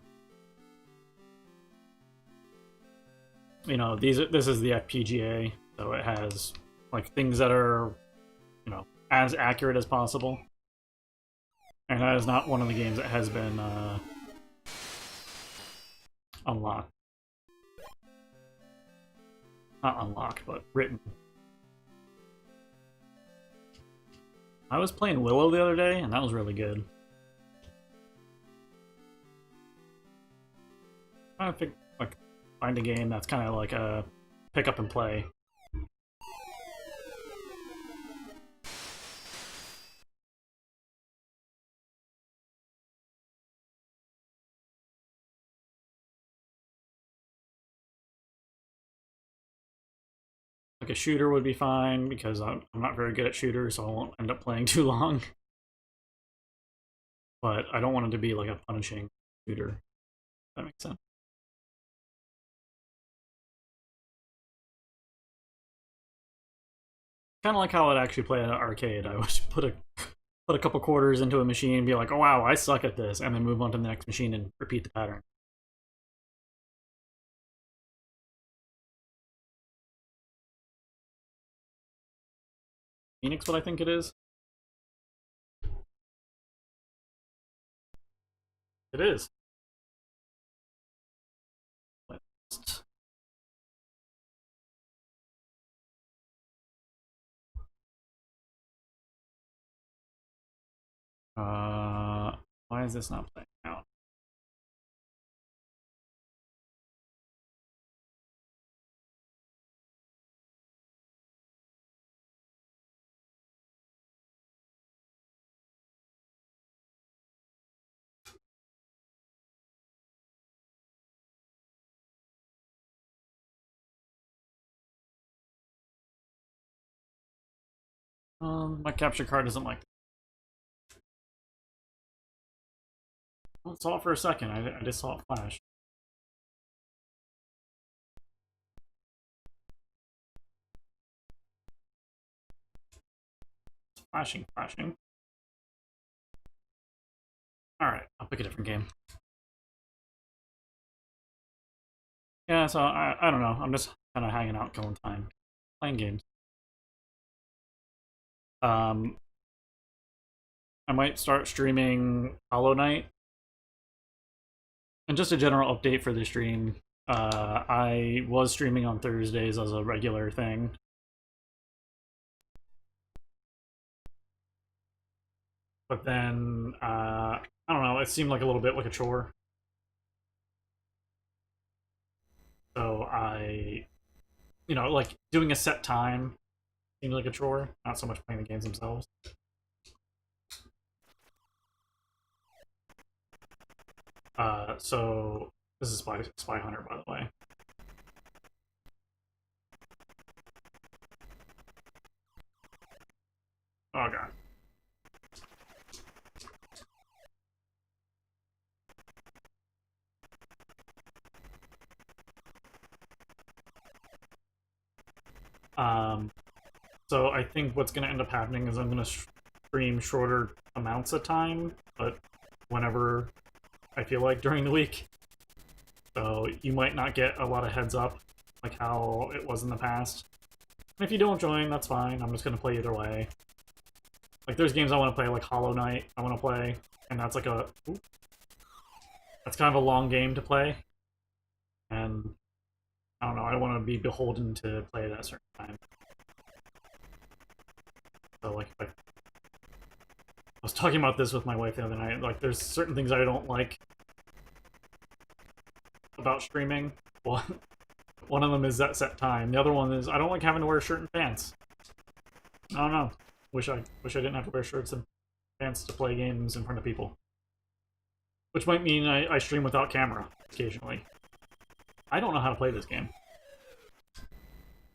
You know, this is the FPGA, so it has like things that are, you know, as accurate as possible. And that is not one of the games that has been unlocked. Not unlocked, but written. I was playing Willow the other day, and that was really good. I think like find a game that's kind of like a pick up and play. Like a shooter would be fine, because I'm not very good at shooters, so I won't end up playing too long. But I don't want it to be like a punishing shooter. If that makes sense. Kind of like how I'd actually play at an arcade. I would put a couple quarters into a machine and be like, oh wow, I suck at this, and then move on to the next machine and repeat the pattern. Phoenix, what I think it is? It is. Why is this not playing out? My capture card doesn't like that. Well, saw it for a second. I just saw it flash. It's flashing. Alright, I'll pick a different game. Yeah, so I don't know. I'm just kind of hanging out, killing time, playing games. I might start streaming Hollow Knight. And just a general update for the stream. I was streaming on Thursdays as a regular thing. But then, I don't know, it seemed like a little bit like a chore. So you know, like doing a set time seemed like a chore, not so much playing the games themselves. So this is Spy Hunter, by the way. Oh god. So I think what's going to end up happening is I'm going to stream shorter amounts of time, but whenever I feel like during the week. So you might not get a lot of heads up, like how it was in the past. And if you don't join, that's fine. I'm just going to play either way. Like, there's games I want to play, like Hollow Knight I want to play, and that's like a... Ooh, that's kind of a long game to play. And I don't know, I don't want to be beholden to play it at a certain time. So, like, I was talking about this with my wife the other night. Like, there's certain things I don't like about streaming. Well, one of them is that set time. The other one is I don't like having to wear a shirt and pants. I don't know. Wish I didn't have to wear shirts and pants to play games in front of people. Which might mean I stream without camera occasionally. I don't know how to play this game.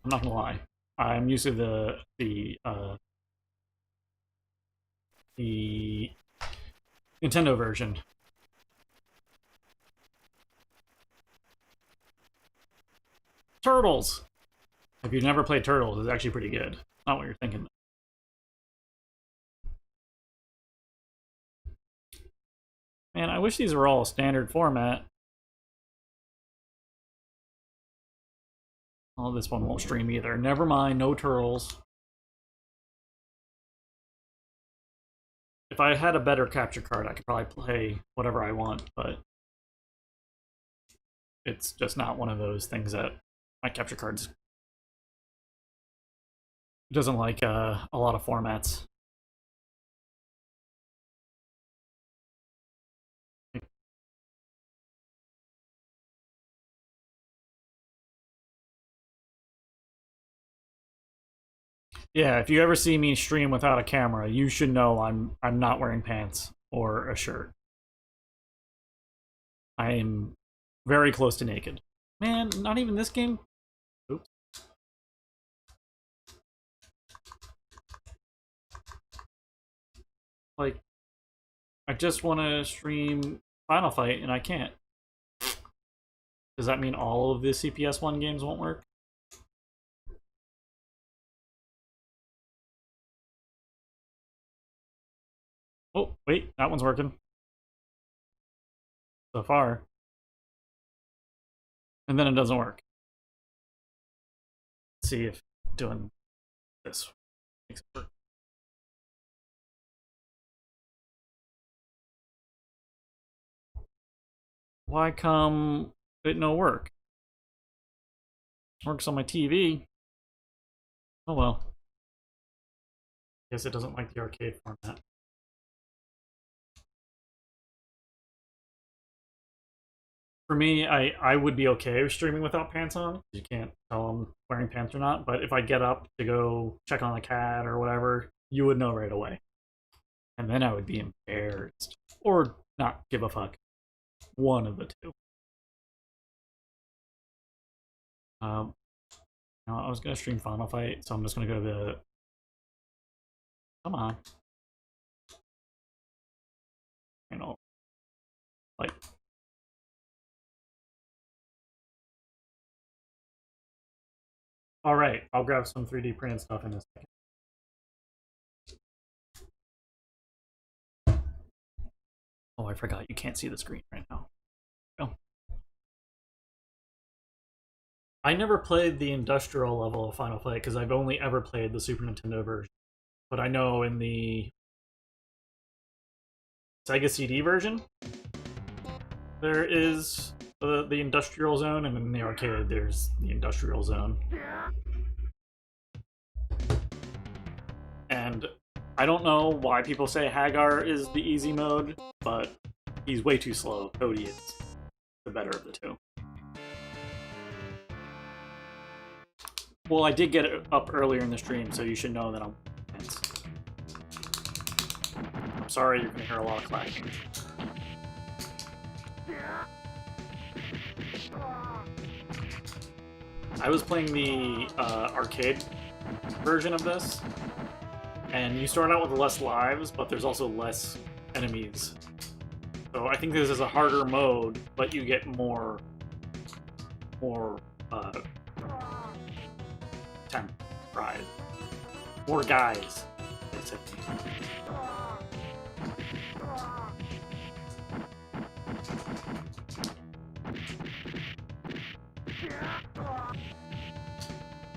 I'm not gonna lie. I'm used to the Nintendo version. Turtles! If you've never played Turtles, it's actually pretty good. Not what you're thinking. Man, I wish these were all standard format. Oh, this one won't stream either. Never mind, no turtles. If I had a better capture card, I could probably play whatever I want, but it's just not one of those things that my capture cards doesn't like a lot of formats. Yeah, if you ever see me stream without a camera, you should know I'm not wearing pants or a shirt. I am very close to naked. Man, not even this game? Oops. Like, I just want to stream Final Fight and I can't. Does that mean all of the CPS1 games won't work? Oh, wait, that one's working. So far. And then it doesn't work. Let's see if doing this makes it work. Why come it no work? Works on my TV. Oh well. Guess it doesn't like the arcade format. For me, I would be okay with streaming without pants on. You can't tell I'm wearing pants or not. But if I get up to go check on the cat or whatever, you would know right away. And then I would be embarrassed. Or not give a fuck. One of the two. Now I was going to stream Final Fight, so I'm just going to go to the... Come on. You know, like... Alright, I'll grab some 3D printed stuff in a second. Oh, I forgot you can't see the screen right now. Oh. I never played the industrial level of Final Fight because I've only ever played the Super Nintendo version. But I know in the Sega CD version, there is the industrial zone, and in the arcade, there's the industrial zone. And I don't know why people say Hagar is the easy mode, but he's way too slow. Cody is the better of the two. Well, I did get it up earlier in the stream, so you should know that I'm sorry, you're gonna hear a lot of clacking. I was playing the arcade version of this, and you start out with less lives, but there's also less enemies. So I think this is a harder mode, but you get more temp ride. More guys, basically.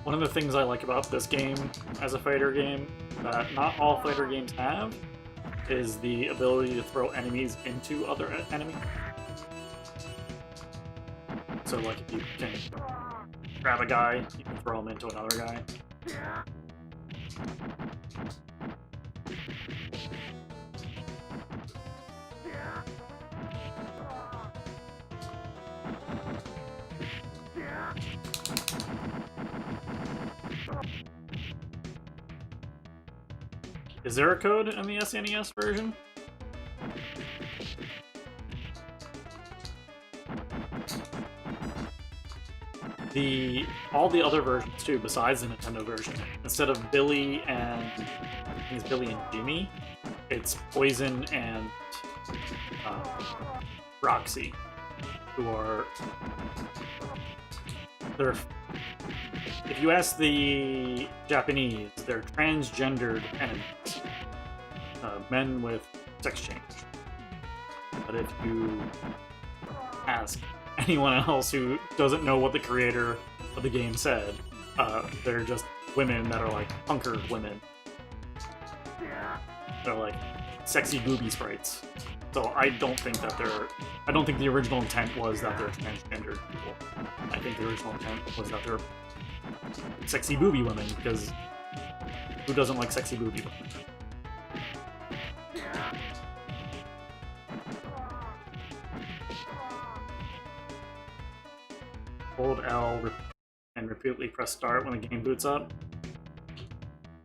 One of the things I like about this game as a fighter game that not all fighter games have is the ability to throw enemies into other enemies. So like if you can grab a guy, you can throw him into another guy. Is there a code in the SNES version? all the other versions too, besides the Nintendo version, instead of Billy and I think it's Billy and Jimmy, it's Poison and Roxy, who are they're. If you ask the Japanese, they're transgendered enemies, men with sex change. But if you ask anyone else who doesn't know what the creator of the game said, they're just women that are like punker women. They're like sexy booby sprites. So I don't think the original intent was that they're transgendered people. I think the original intent was that they're sexy booby women, because who doesn't like sexy booby women? Hold L and repeatedly press start when the game boots up.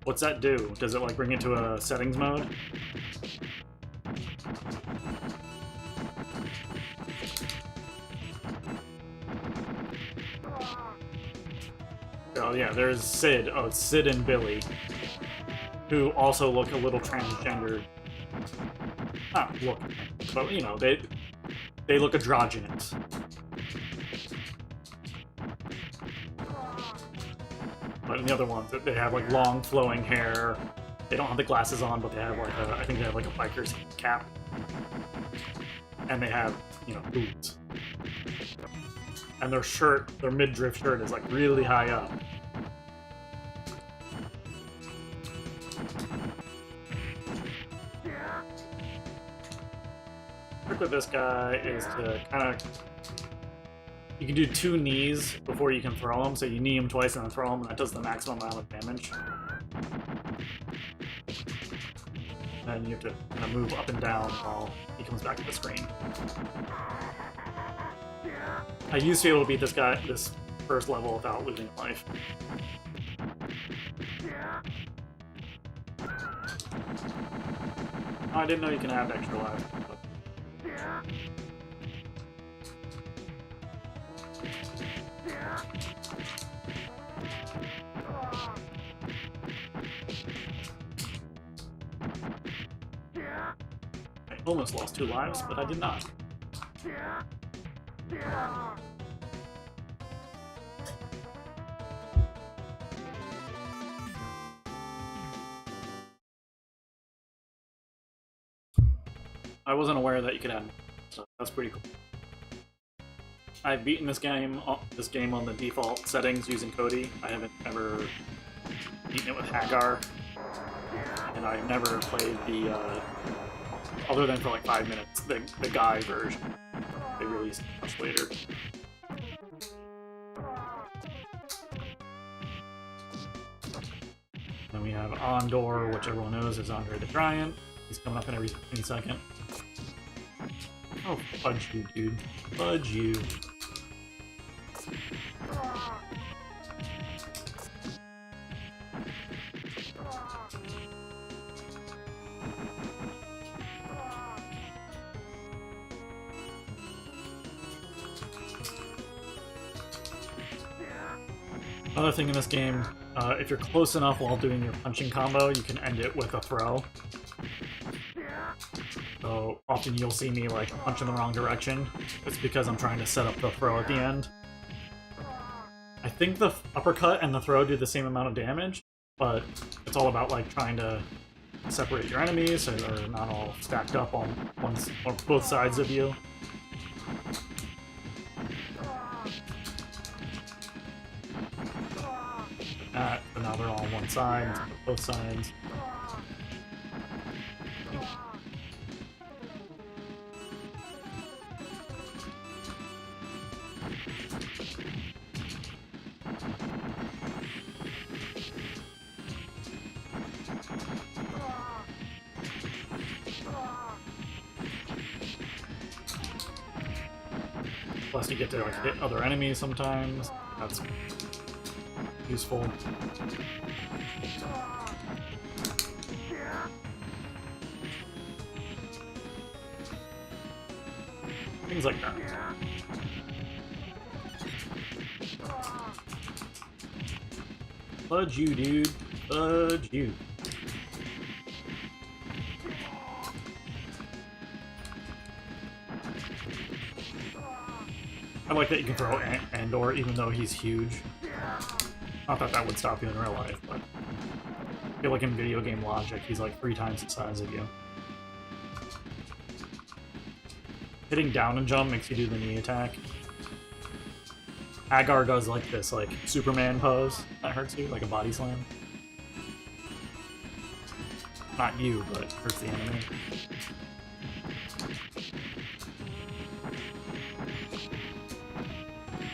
What's that do? Does it like bring it to a settings mode? Oh yeah, there's Sid. Oh, it's Sid and Billy, who also look a little transgendered. Not look, but you know, they look androgynous. But in the other ones, they have like long flowing hair. They don't have the glasses on, but they have like I think they have like a biker's cap, and they have, you know, boots. And their shirt, their midriff shirt, is like really high up. The trick with this guy is to kind of. You can do 2 knees before you can throw him, so you knee him twice and then throw him, and that does the maximum amount of damage. And you have to kind of move up and down while he comes back to the screen. I used to be able to beat this first level without losing life. Oh, I didn't know you can add extra life. I almost lost 2 lives, but I did not. I wasn't aware that you could add, so that's pretty cool. I've beaten this game on the default settings using Cody. I haven't ever beaten it with Hagar, and I've never played the other than for like 5 minutes, the Guy version. They released much later. Then we have Ondor, which everyone knows is Andre the Giant. He's coming up in any second. Oh, fudge you, dude. Fudge you. Another thing in this game, if you're close enough while doing your punching combo, you can end it with a throw. So often you'll see me like punch in the wrong direction. It's because I'm trying to set up the throw at the end. I think the uppercut and the throw do the same amount of damage, but it's all about like trying to separate your enemies so they're not all stacked up on one or both sides of you. But now they're all on one side, both sides. Plus you get to like hit other enemies sometimes. That's useful. Things like that. Fudge you, dude. Fudge you. I like that you can throw Andor even though he's huge. Not that that would stop you in real life, but I feel like in video game logic, he's like 3 times the size of you. Hitting down and jump makes you do the knee attack. Agar does like this like Superman pose that hurts you, like a body slam. Not you, but hurts the enemy.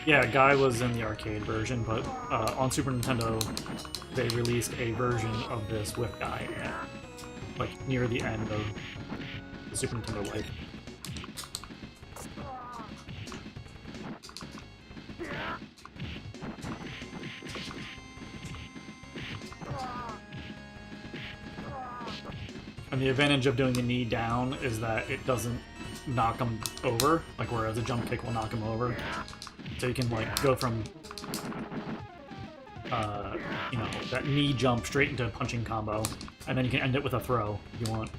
Yeah, Guy was in the arcade version, but on Super Nintendo, they released a version of this with Guy in it, like near the end of the Super Nintendo life. And the advantage of doing the knee down is that it doesn't knock him over, like whereas a jump kick will knock him over. So you can like go from, you know, that knee jump straight into a punching combo, and then you can end it with a throw if you want.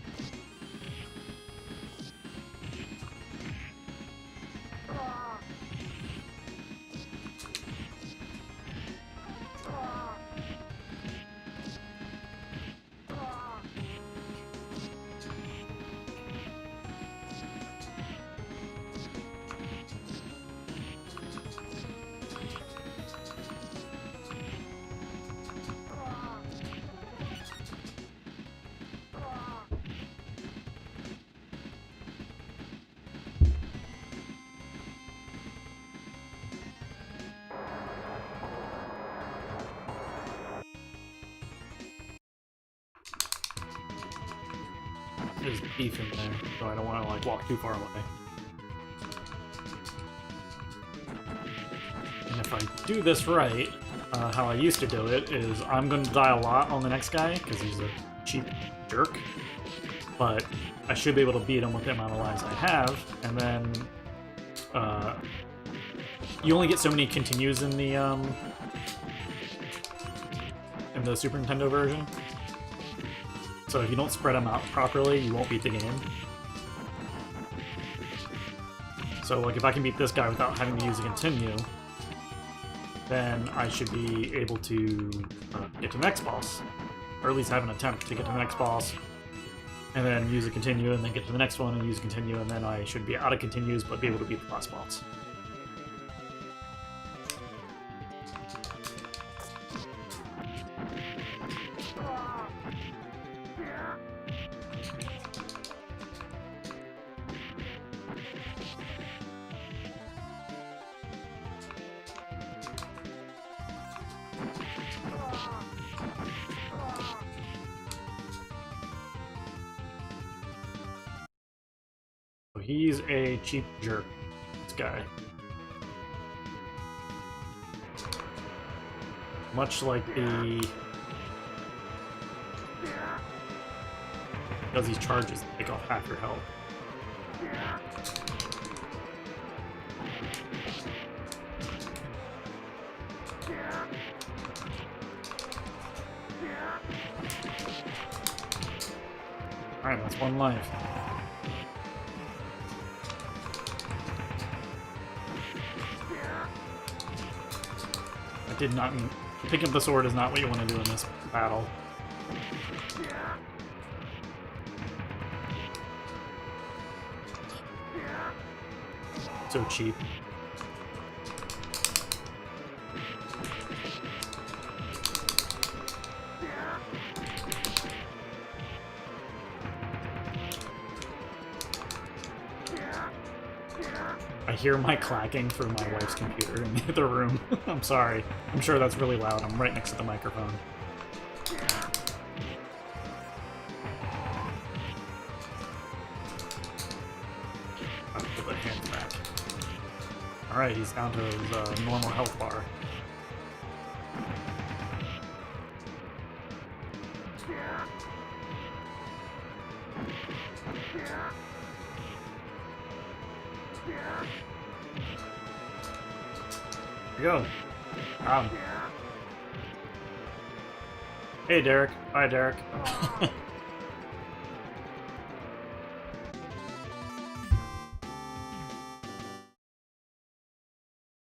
There's beef in there, so I don't want to like walk too far away. And if I do this right, how I used to do it is I'm going to die a lot on the next guy because he's a cheap jerk, but I should be able to beat him with the amount of lives I have, and then you only get so many continues in the Super Nintendo version. So if you don't spread them out properly, you won't beat the game. So like if I can beat this guy without having to use a continue, then I should be able to get to the next boss. Or at least have an attempt to get to the next boss, and then use a continue, and then get to the next one and use a continue, and then I should be out of continues but be able to beat the last boss. He's a cheap jerk, this guy. Much like the... does these charges that take off half your health. Alright, that's one life. I did not mean... Picking up the sword is not what you want to do in this battle. So cheap. I hear my clacking through my wife's computer in the other room. I'm sorry. I'm sure that's really loud. I'm right next to the microphone. I'll put the hands back. Alright, he's down to his normal health bar. Here we go. Hey, Derek. Hi, Derek.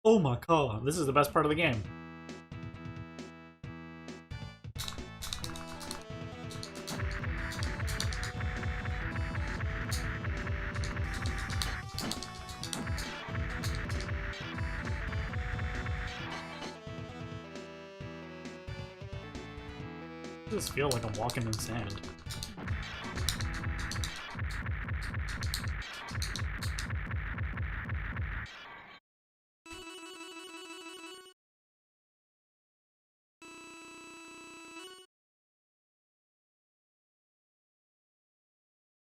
Oh my god, this is the best part of the game. I just feel like I'm walking in sand.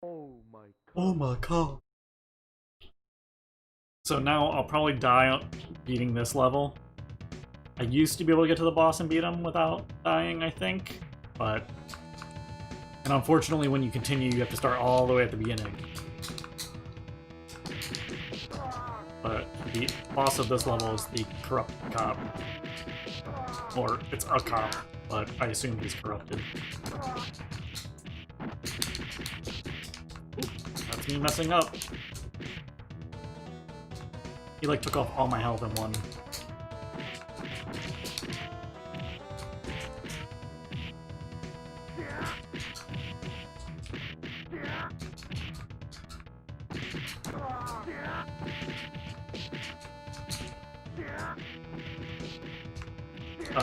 Oh my god. Oh my god. So now I'll probably die beating this level. I used to be able to get to the boss and beat him without dying, I think. But... And unfortunately, when you continue, you have to start all the way at the beginning. But the boss of this level is the corrupt cop. Or, it's a cop, but I assume he's corrupted. Ooh, that's me messing up. He like took off all my health in one.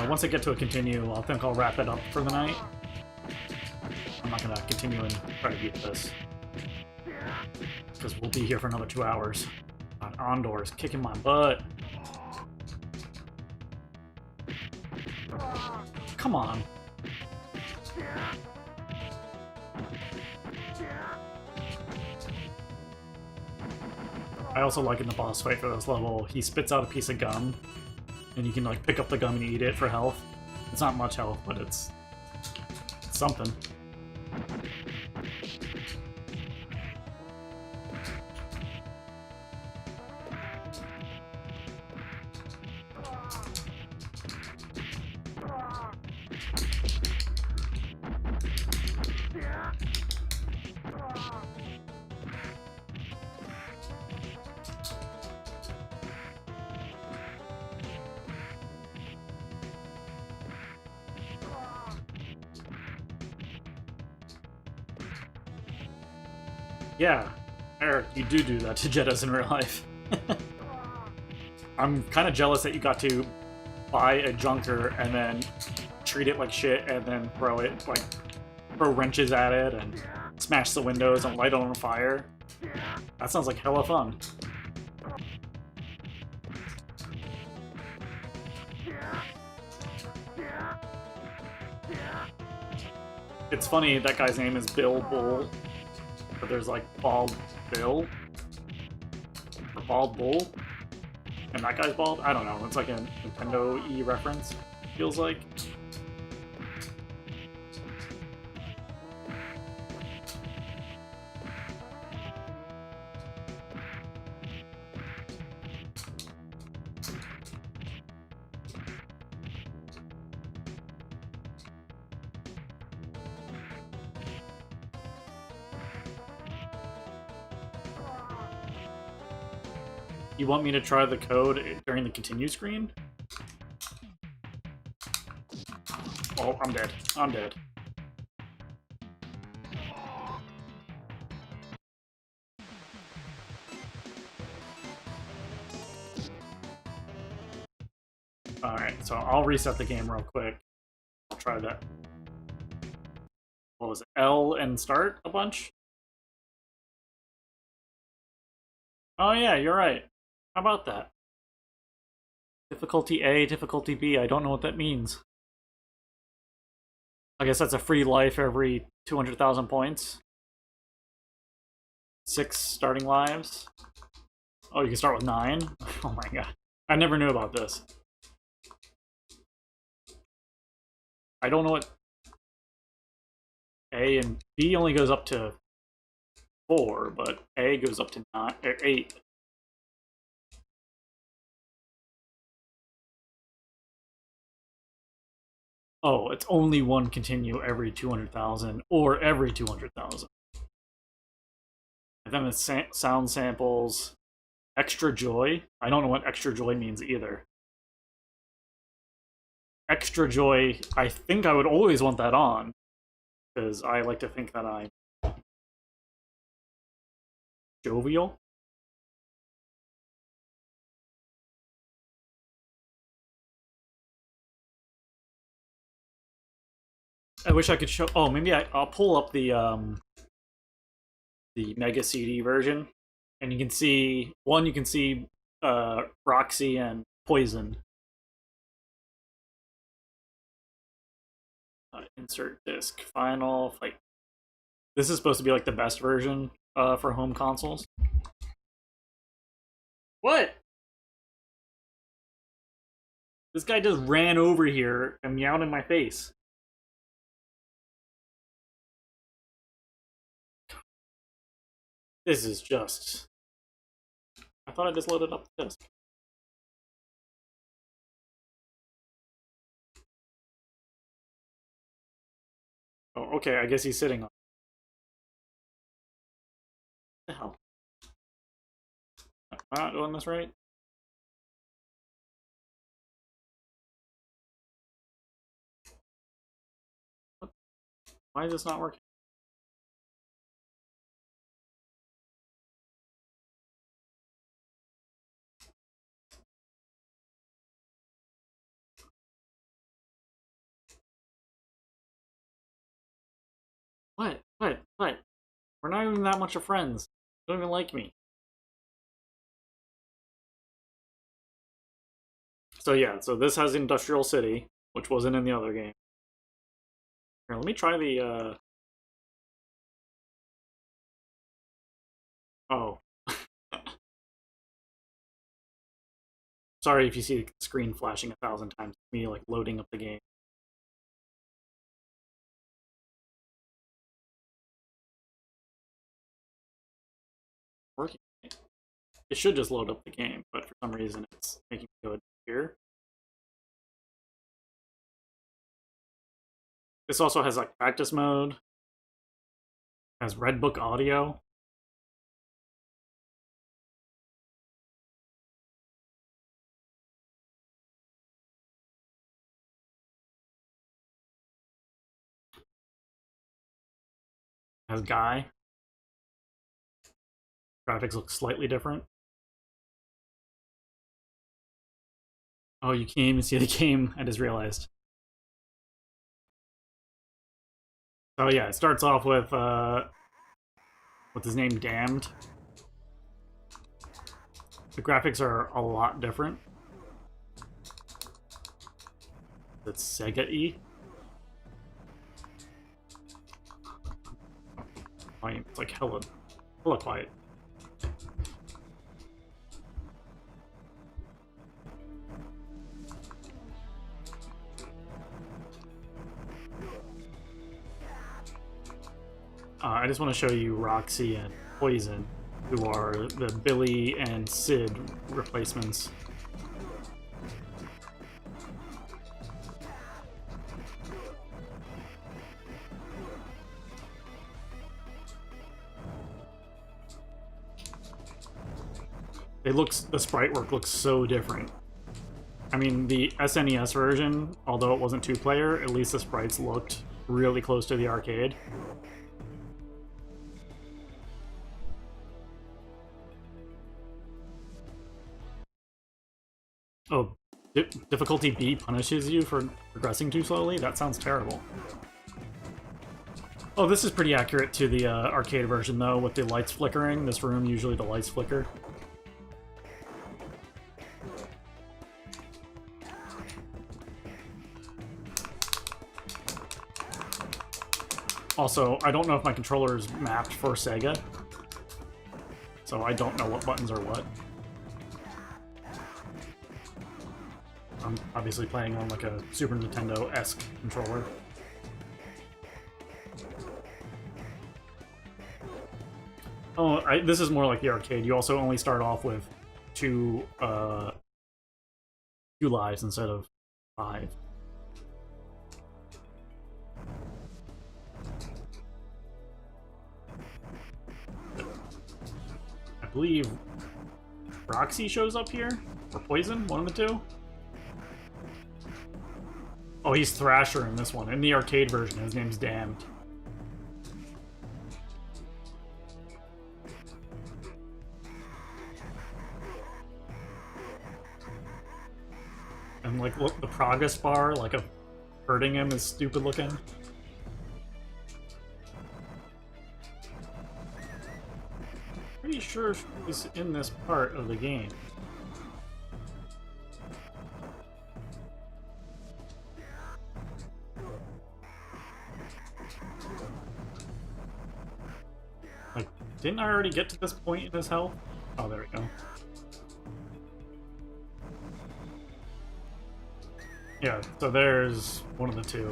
Once I get to a continue, I think I'll wrap it up for the night. I'm not gonna continue and try to beat this. Because we'll be here for another 2 hours. Ondor's kicking my butt. Come on. I also like in the boss fight for this level, he spits out a piece of gum, and you can like pick up the gum and eat it for health. It's not much health, but it's something. Yeah, Eric, you do that to Jettas in real life. I'm kind of jealous that you got to buy a junker and then treat it like shit and then throw it, like, throw wrenches at it and smash the windows and light it on fire. That sounds like hella fun. It's funny, that guy's name is Bill Bull, but there's like Bald Bill, or Bald Bull, and that guy's bald? I don't know, it's like a Nintendo-y reference, feels like. You want me to try the code during the continue screen? Oh, I'm dead. I'm dead. Alright, so I'll reset the game real quick. I'll try that. What was it? L and start a bunch? Oh yeah, you're right. How about that? Difficulty A, difficulty B, I don't know what that means. I guess that's a free life every 200,000 points. 6 starting lives. Oh, you can start with 9? Oh my god. I never knew about this. I don't know what... A and B only goes up to 4, but A goes up to 9, or 8. Oh, it's only one continue every 200,000 or every 200,000. And then it's sound samples, extra joy. I don't know what extra joy means either. Extra joy, I think I would always want that on, because I like to think that I'm jovial. I wish I could show. Oh, maybe I'll pull up the Mega CD version, and you can see one. You can see Roxy and Poison. Insert disc. Final fight. This is supposed to be like the best version for home consoles. What? This guy just ran over here and meowed in my face. This is just... I thought I just loaded up the disc. Oh, okay, I guess he's sitting on... What the hell? Am I not doing this right? What? Why is this not working? What? What? What? We're not even that much of friends. You don't even like me. So yeah, so this has Industrial City, which wasn't in the other game. Here, let me try the, Oh. Sorry if you see the screen flashing 1,000 times. It's me, like, loading up the game. Working. It should just load up the game, but for some reason it's making me go here. This also has, like, practice mode. Has Redbook audio. Has Guy. Graphics look slightly different. Oh, you can't even see the game, I just realized. So yeah, it starts off with what's his name, Damned. The graphics are a lot different. It's Sega-y. It's like hella quiet. I just want to show you Roxy and Poison, who are the Billy and Sid replacements. The sprite work looks so different. I mean, the SNES version, although it wasn't two-player, at least the sprites looked really close to the arcade. Oh, difficulty B punishes you for progressing too slowly? That sounds terrible. Oh, this is pretty accurate to the arcade version, though, with the lights flickering. This room, usually the lights flicker. Also, I don't know if my controller is mapped for Sega, so I don't know what buttons are what. I'm obviously playing on like a Super Nintendo-esque controller. Oh, this is more like the arcade. You also only start off with two lives instead of 5. believe Roxy shows up here, or Poison, one of the two. Oh, he's Thrasher in this one. In the arcade version, his name's Damned. And like, look, the progress bar, like, of hurting him is stupid looking. Pretty sure she's in this part of the game. Like, didn't I already get to this point in his health? Oh, there we go. Yeah, so there's one of the two.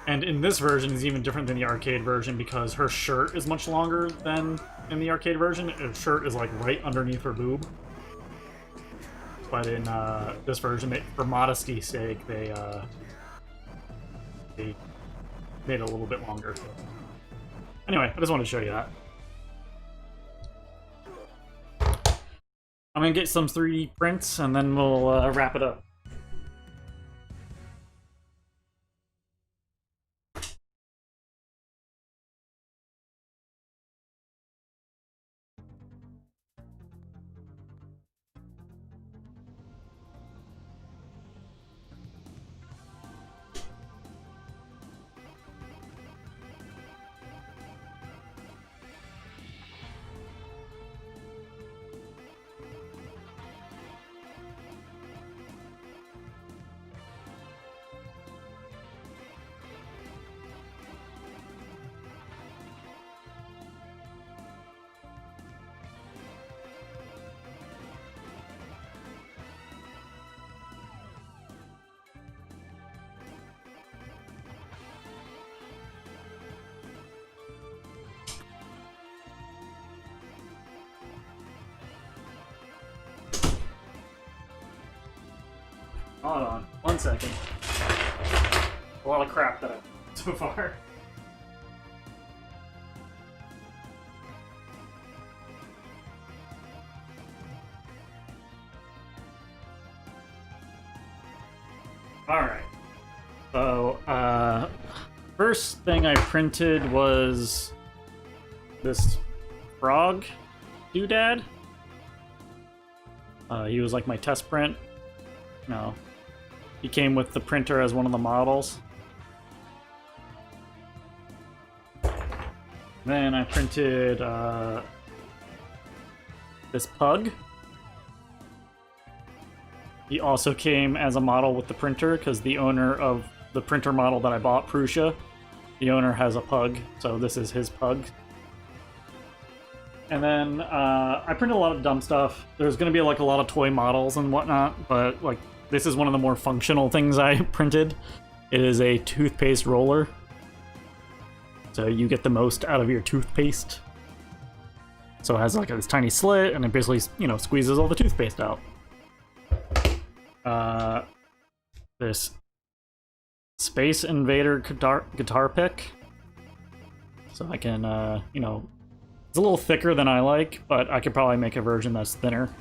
And in this version is even different than the arcade version because her shirt is much longer than in the arcade version. Her shirt is like right underneath her boob. But in this version, for modesty's sake, they made it a little bit longer. Anyway, I just wanted to show you that. I'm gonna get some 3D prints and then we'll wrap it up. Hold on, 1 second. A lot of crap that I've done so far. Alright. So, first thing I printed was this frog doodad. He was like my test print. No. He came with the printer as one of the models. Then I printed this pug. He also came as a model with the printer because the owner of the printer model that I bought, Prussia, the owner has a pug, so this is his pug. And then I printed a lot of dumb stuff. There's going to be like a lot of toy models and whatnot, but like this is one of the more functional things I printed. It is a toothpaste roller. So you get the most out of your toothpaste. So it has like this tiny slit and it basically, you know, squeezes all the toothpaste out. This Space Invader guitar pick. So I can, you know, it's a little thicker than I like, but I could probably make a version that's thinner.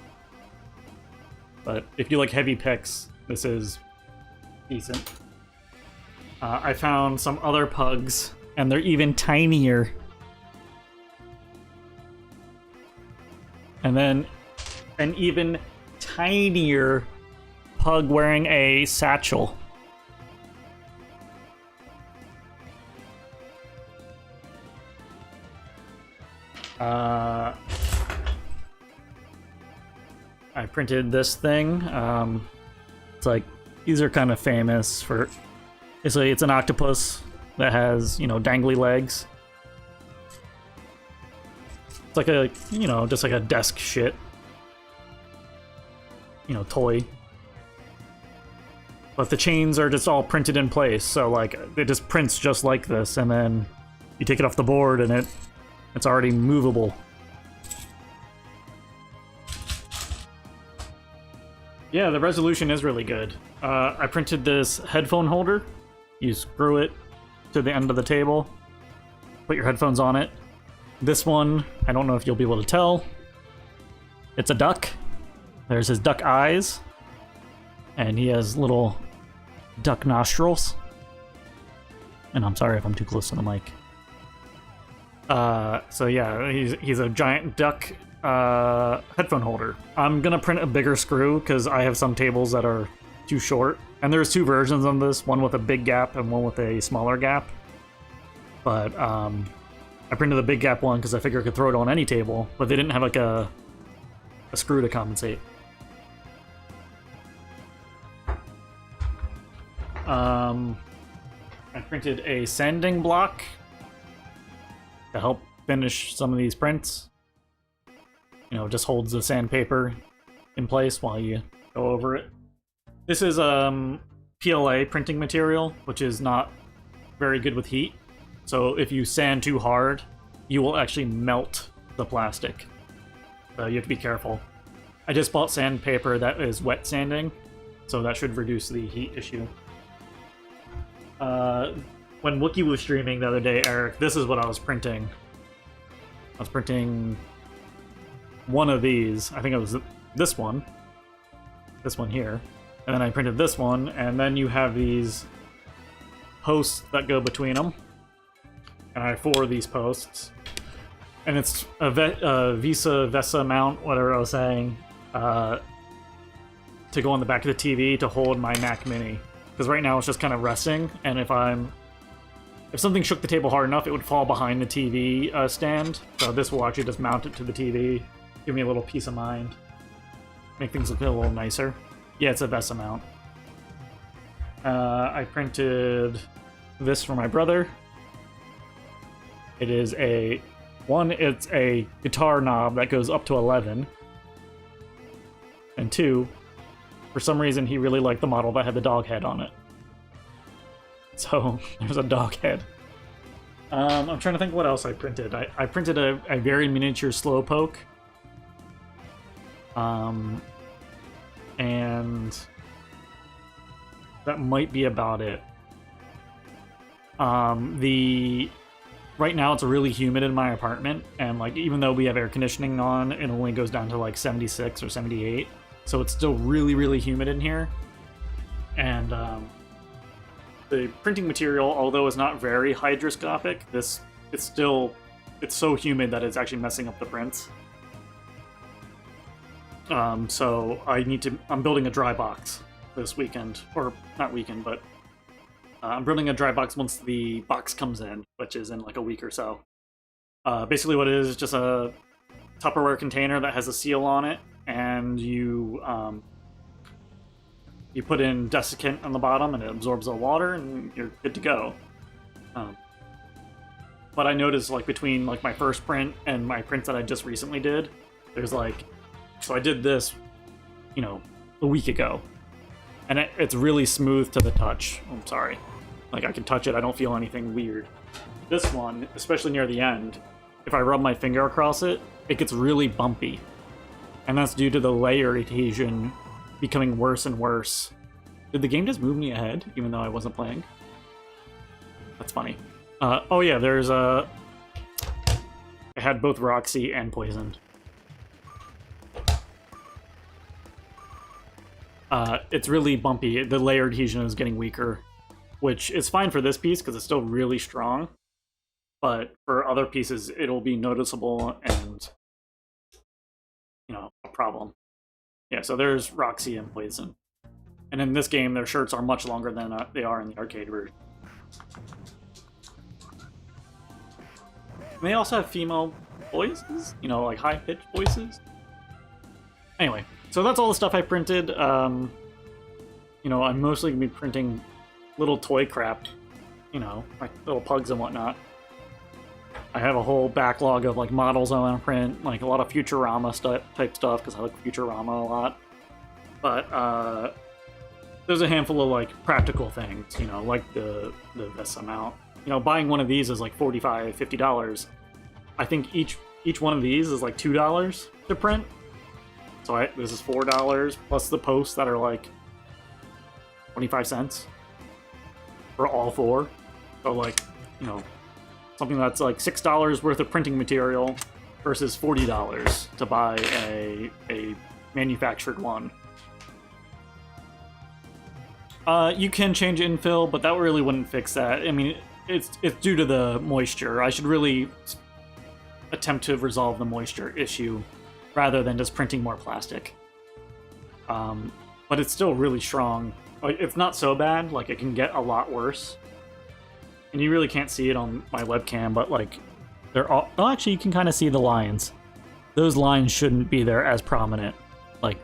But if you like heavy picks, this is decent. I found some other pugs, and they're even tinier. And then an even tinier pug wearing a satchel. I printed this thing. It's like, these are kind of famous for, it's an octopus that has, you know, dangly legs. It's like a, you know, just like a desk shit, you know, toy. But the chains are just all printed in place, so like, it just prints just like this, and then you take it off the board and it's already movable. Yeah, the resolution is really good. I printed this headphone holder. You screw it to the end of the table, put your headphones on it, This one, I don't know if you'll be able to tell. It's a duck. There's his duck eyes. And he has little duck nostrils. And I'm sorry if I'm too close to the mic. So yeah, he's a giant duck headphone holder. I'm gonna print a bigger screw because I have some tables that are too short. And there's two versions of this, one with a big gap and one with a smaller gap. But I printed the big gap one because I figured I could throw it on any table, but they didn't have like a screw to compensate. I printed a sanding block to help finish some of these prints. You know, just holds the sandpaper in place while you go over it. This is PLA printing material, which is not very good with heat. So if you sand too hard, you will actually melt the plastic. So you have to be careful. I just bought sandpaper that is wet sanding, so that should reduce the heat issue. When Wookie was streaming the other day, Eric, this is what I was printing. I was printing one of these. I think it was this one here. And then I printed this one, and then you have these posts that go between them. And I have 4 of these posts. And it's a Vesa mount, whatever I was saying, to go on the back of the TV to hold my Mac Mini. Because right now it's just kind of resting, and if something shook the table hard enough, it would fall behind the TV stand. So this will actually just mount it to the TV, give me a little peace of mind, make things look a little nicer. Yeah, it's a Vesa mount. I printed this for my brother. It is it's a guitar knob that goes up to 11. And 2, for some reason he really liked the model that had the dog head on it. So there's a dog head. I'm trying to think what else I printed. I printed a very miniature slowpoke. And that might be about it. Right now it's really humid in my apartment, and like even though we have air conditioning on, it only goes down to like 76 or 78. So it's still really, really humid in here. And the printing material, although it's not very hygroscopic, it's so humid that it's actually messing up the prints. So I'm building a dry box this weekend, or not weekend, but I'm building a dry box once the box comes in, which is in like a week or so. Basically what it is just a Tupperware container that has a seal on it, and you put in desiccant on the bottom and it absorbs the water and you're good to go. But I noticed like between like my first print and my prints that I just recently did, there's like, so I did this, you know, a week ago, and it's really smooth to the touch. I'm sorry. Like I can touch it, I don't feel anything weird. This one, especially near the end, if I rub my finger across it, it gets really bumpy. And that's due to the layer adhesion becoming worse and worse. Did the game just move me ahead, even though I wasn't playing? That's funny. Oh yeah, I had both Roxy and Poisoned. It's really bumpy. The layer adhesion is getting weaker, which is fine for this piece because it's still really strong. But for other pieces, it'll be noticeable and, you know, a problem. Yeah, so there's Roxy and Poison. And in this game, their shirts are much longer than they are in the arcade version. And they also have female voices, you know, like high-pitched voices. Anyway, so that's all the stuff I printed. You know, I'm mostly going to be printing little toy crap, you know, like little pugs and whatnot. I have a whole backlog of like models I want to print, like a lot of Futurama type stuff, because I like Futurama a lot. But there's a handful of like practical things, you know, like the Vesa mount. You know, buying one of these is like $45, $50. I think each one of these is like $2 to print. So this is $4 plus the posts that are like 25 cents for all 4. So like, you know, something that's like $6 worth of printing material versus $40 to buy a manufactured one. You can change infill, but that really wouldn't fix that. I mean, it's due to the moisture. I should really attempt to resolve the moisture issue rather than just printing more plastic. But it's still really strong. It's not so bad, like it can get a lot worse. And you really can't see it on my webcam, but like they're all, well, actually you can kind of see the lines. Those lines shouldn't be there as prominent. Like,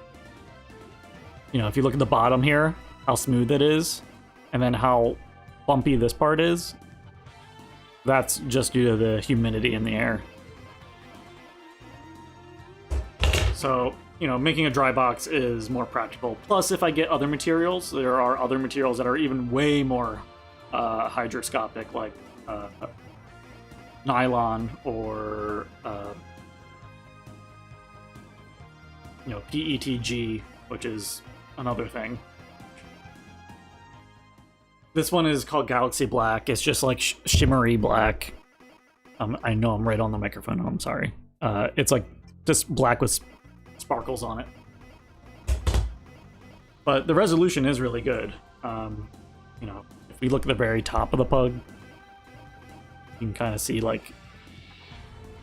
you know, if you look at the bottom here, how smooth it is, and then how bumpy this part is, that's just due to the humidity in the air. So, you know, making a dry box is more practical. Plus, if I get other materials, there are other materials that are even way more hydroscopic, like nylon or, you know, PETG, which is another thing. This one is called Galaxy Black. It's just like shimmery black. I know I'm right on the microphone. I'm sorry. It's like just black with sparkles on it. But the resolution is really good. You know, if we look at the very top of the pug, you can kind of see like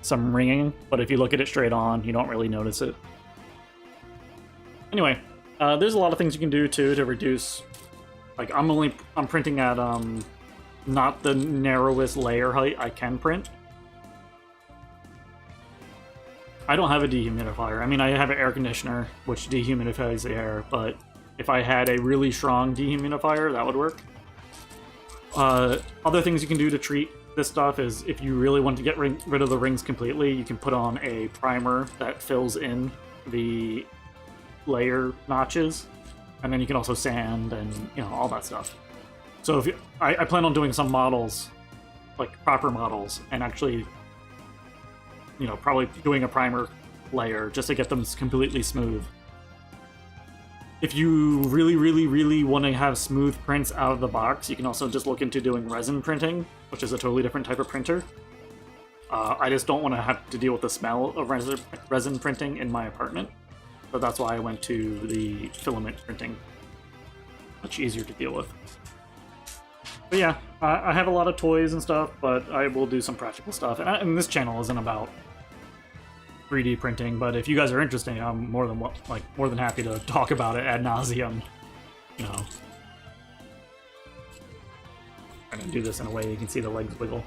some ringing. But if you look at it straight on, you don't really notice it. Anyway, there's a lot of things you can do too to reduce. Like I'm printing at not the narrowest layer height I can print. I don't have a dehumidifier. I mean, I have an air conditioner which dehumidifies the air, but if I had a really strong dehumidifier, that would work. Other things you can do to treat this stuff is if you really want to get rid of the rings completely, you can put on a primer that fills in the layer notches. And then you can also sand and, you know, all that stuff. So if I plan on doing some models, like proper models, and actually, you know, probably doing a primer layer just to get them completely smooth. If you really, really, really want to have smooth prints out of the box, you can also just look into doing resin printing, which is a totally different type of printer. I just don't want to have to deal with the smell of resin printing in my apartment. So that's why I went to the filament printing. Much easier to deal with. But yeah, I have a lot of toys and stuff, but I will do some practical stuff. And this channel isn't about 3D printing, but if you guys are interested, I'm more than happy to talk about it ad nauseum. You know, I'm gonna do this in a way you can see the legs wiggle.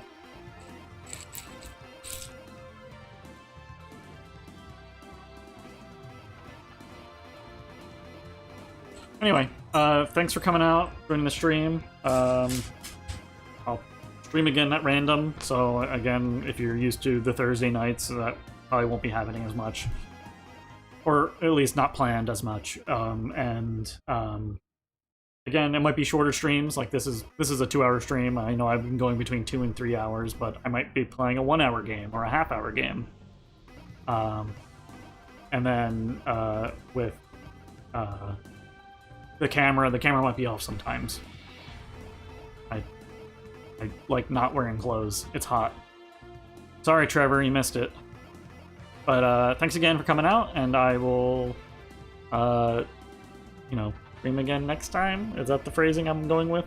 Anyway, thanks for coming out, joining the stream. I'll stream again at random, so again, if you're used to the Thursday nights, that probably won't be happening as much. Or at least not planned as much. Again, it might be shorter streams, like this is a 2-hour stream. I know I've been going between 2 and 3 hours, but I might be playing a 1-hour game or a half-hour game. And then with the camera might be off sometimes. I like not wearing clothes. It's hot. Sorry, Trevor, you missed it. But thanks again for coming out, and I will, you know, stream again next time. Is that the phrasing I'm going with?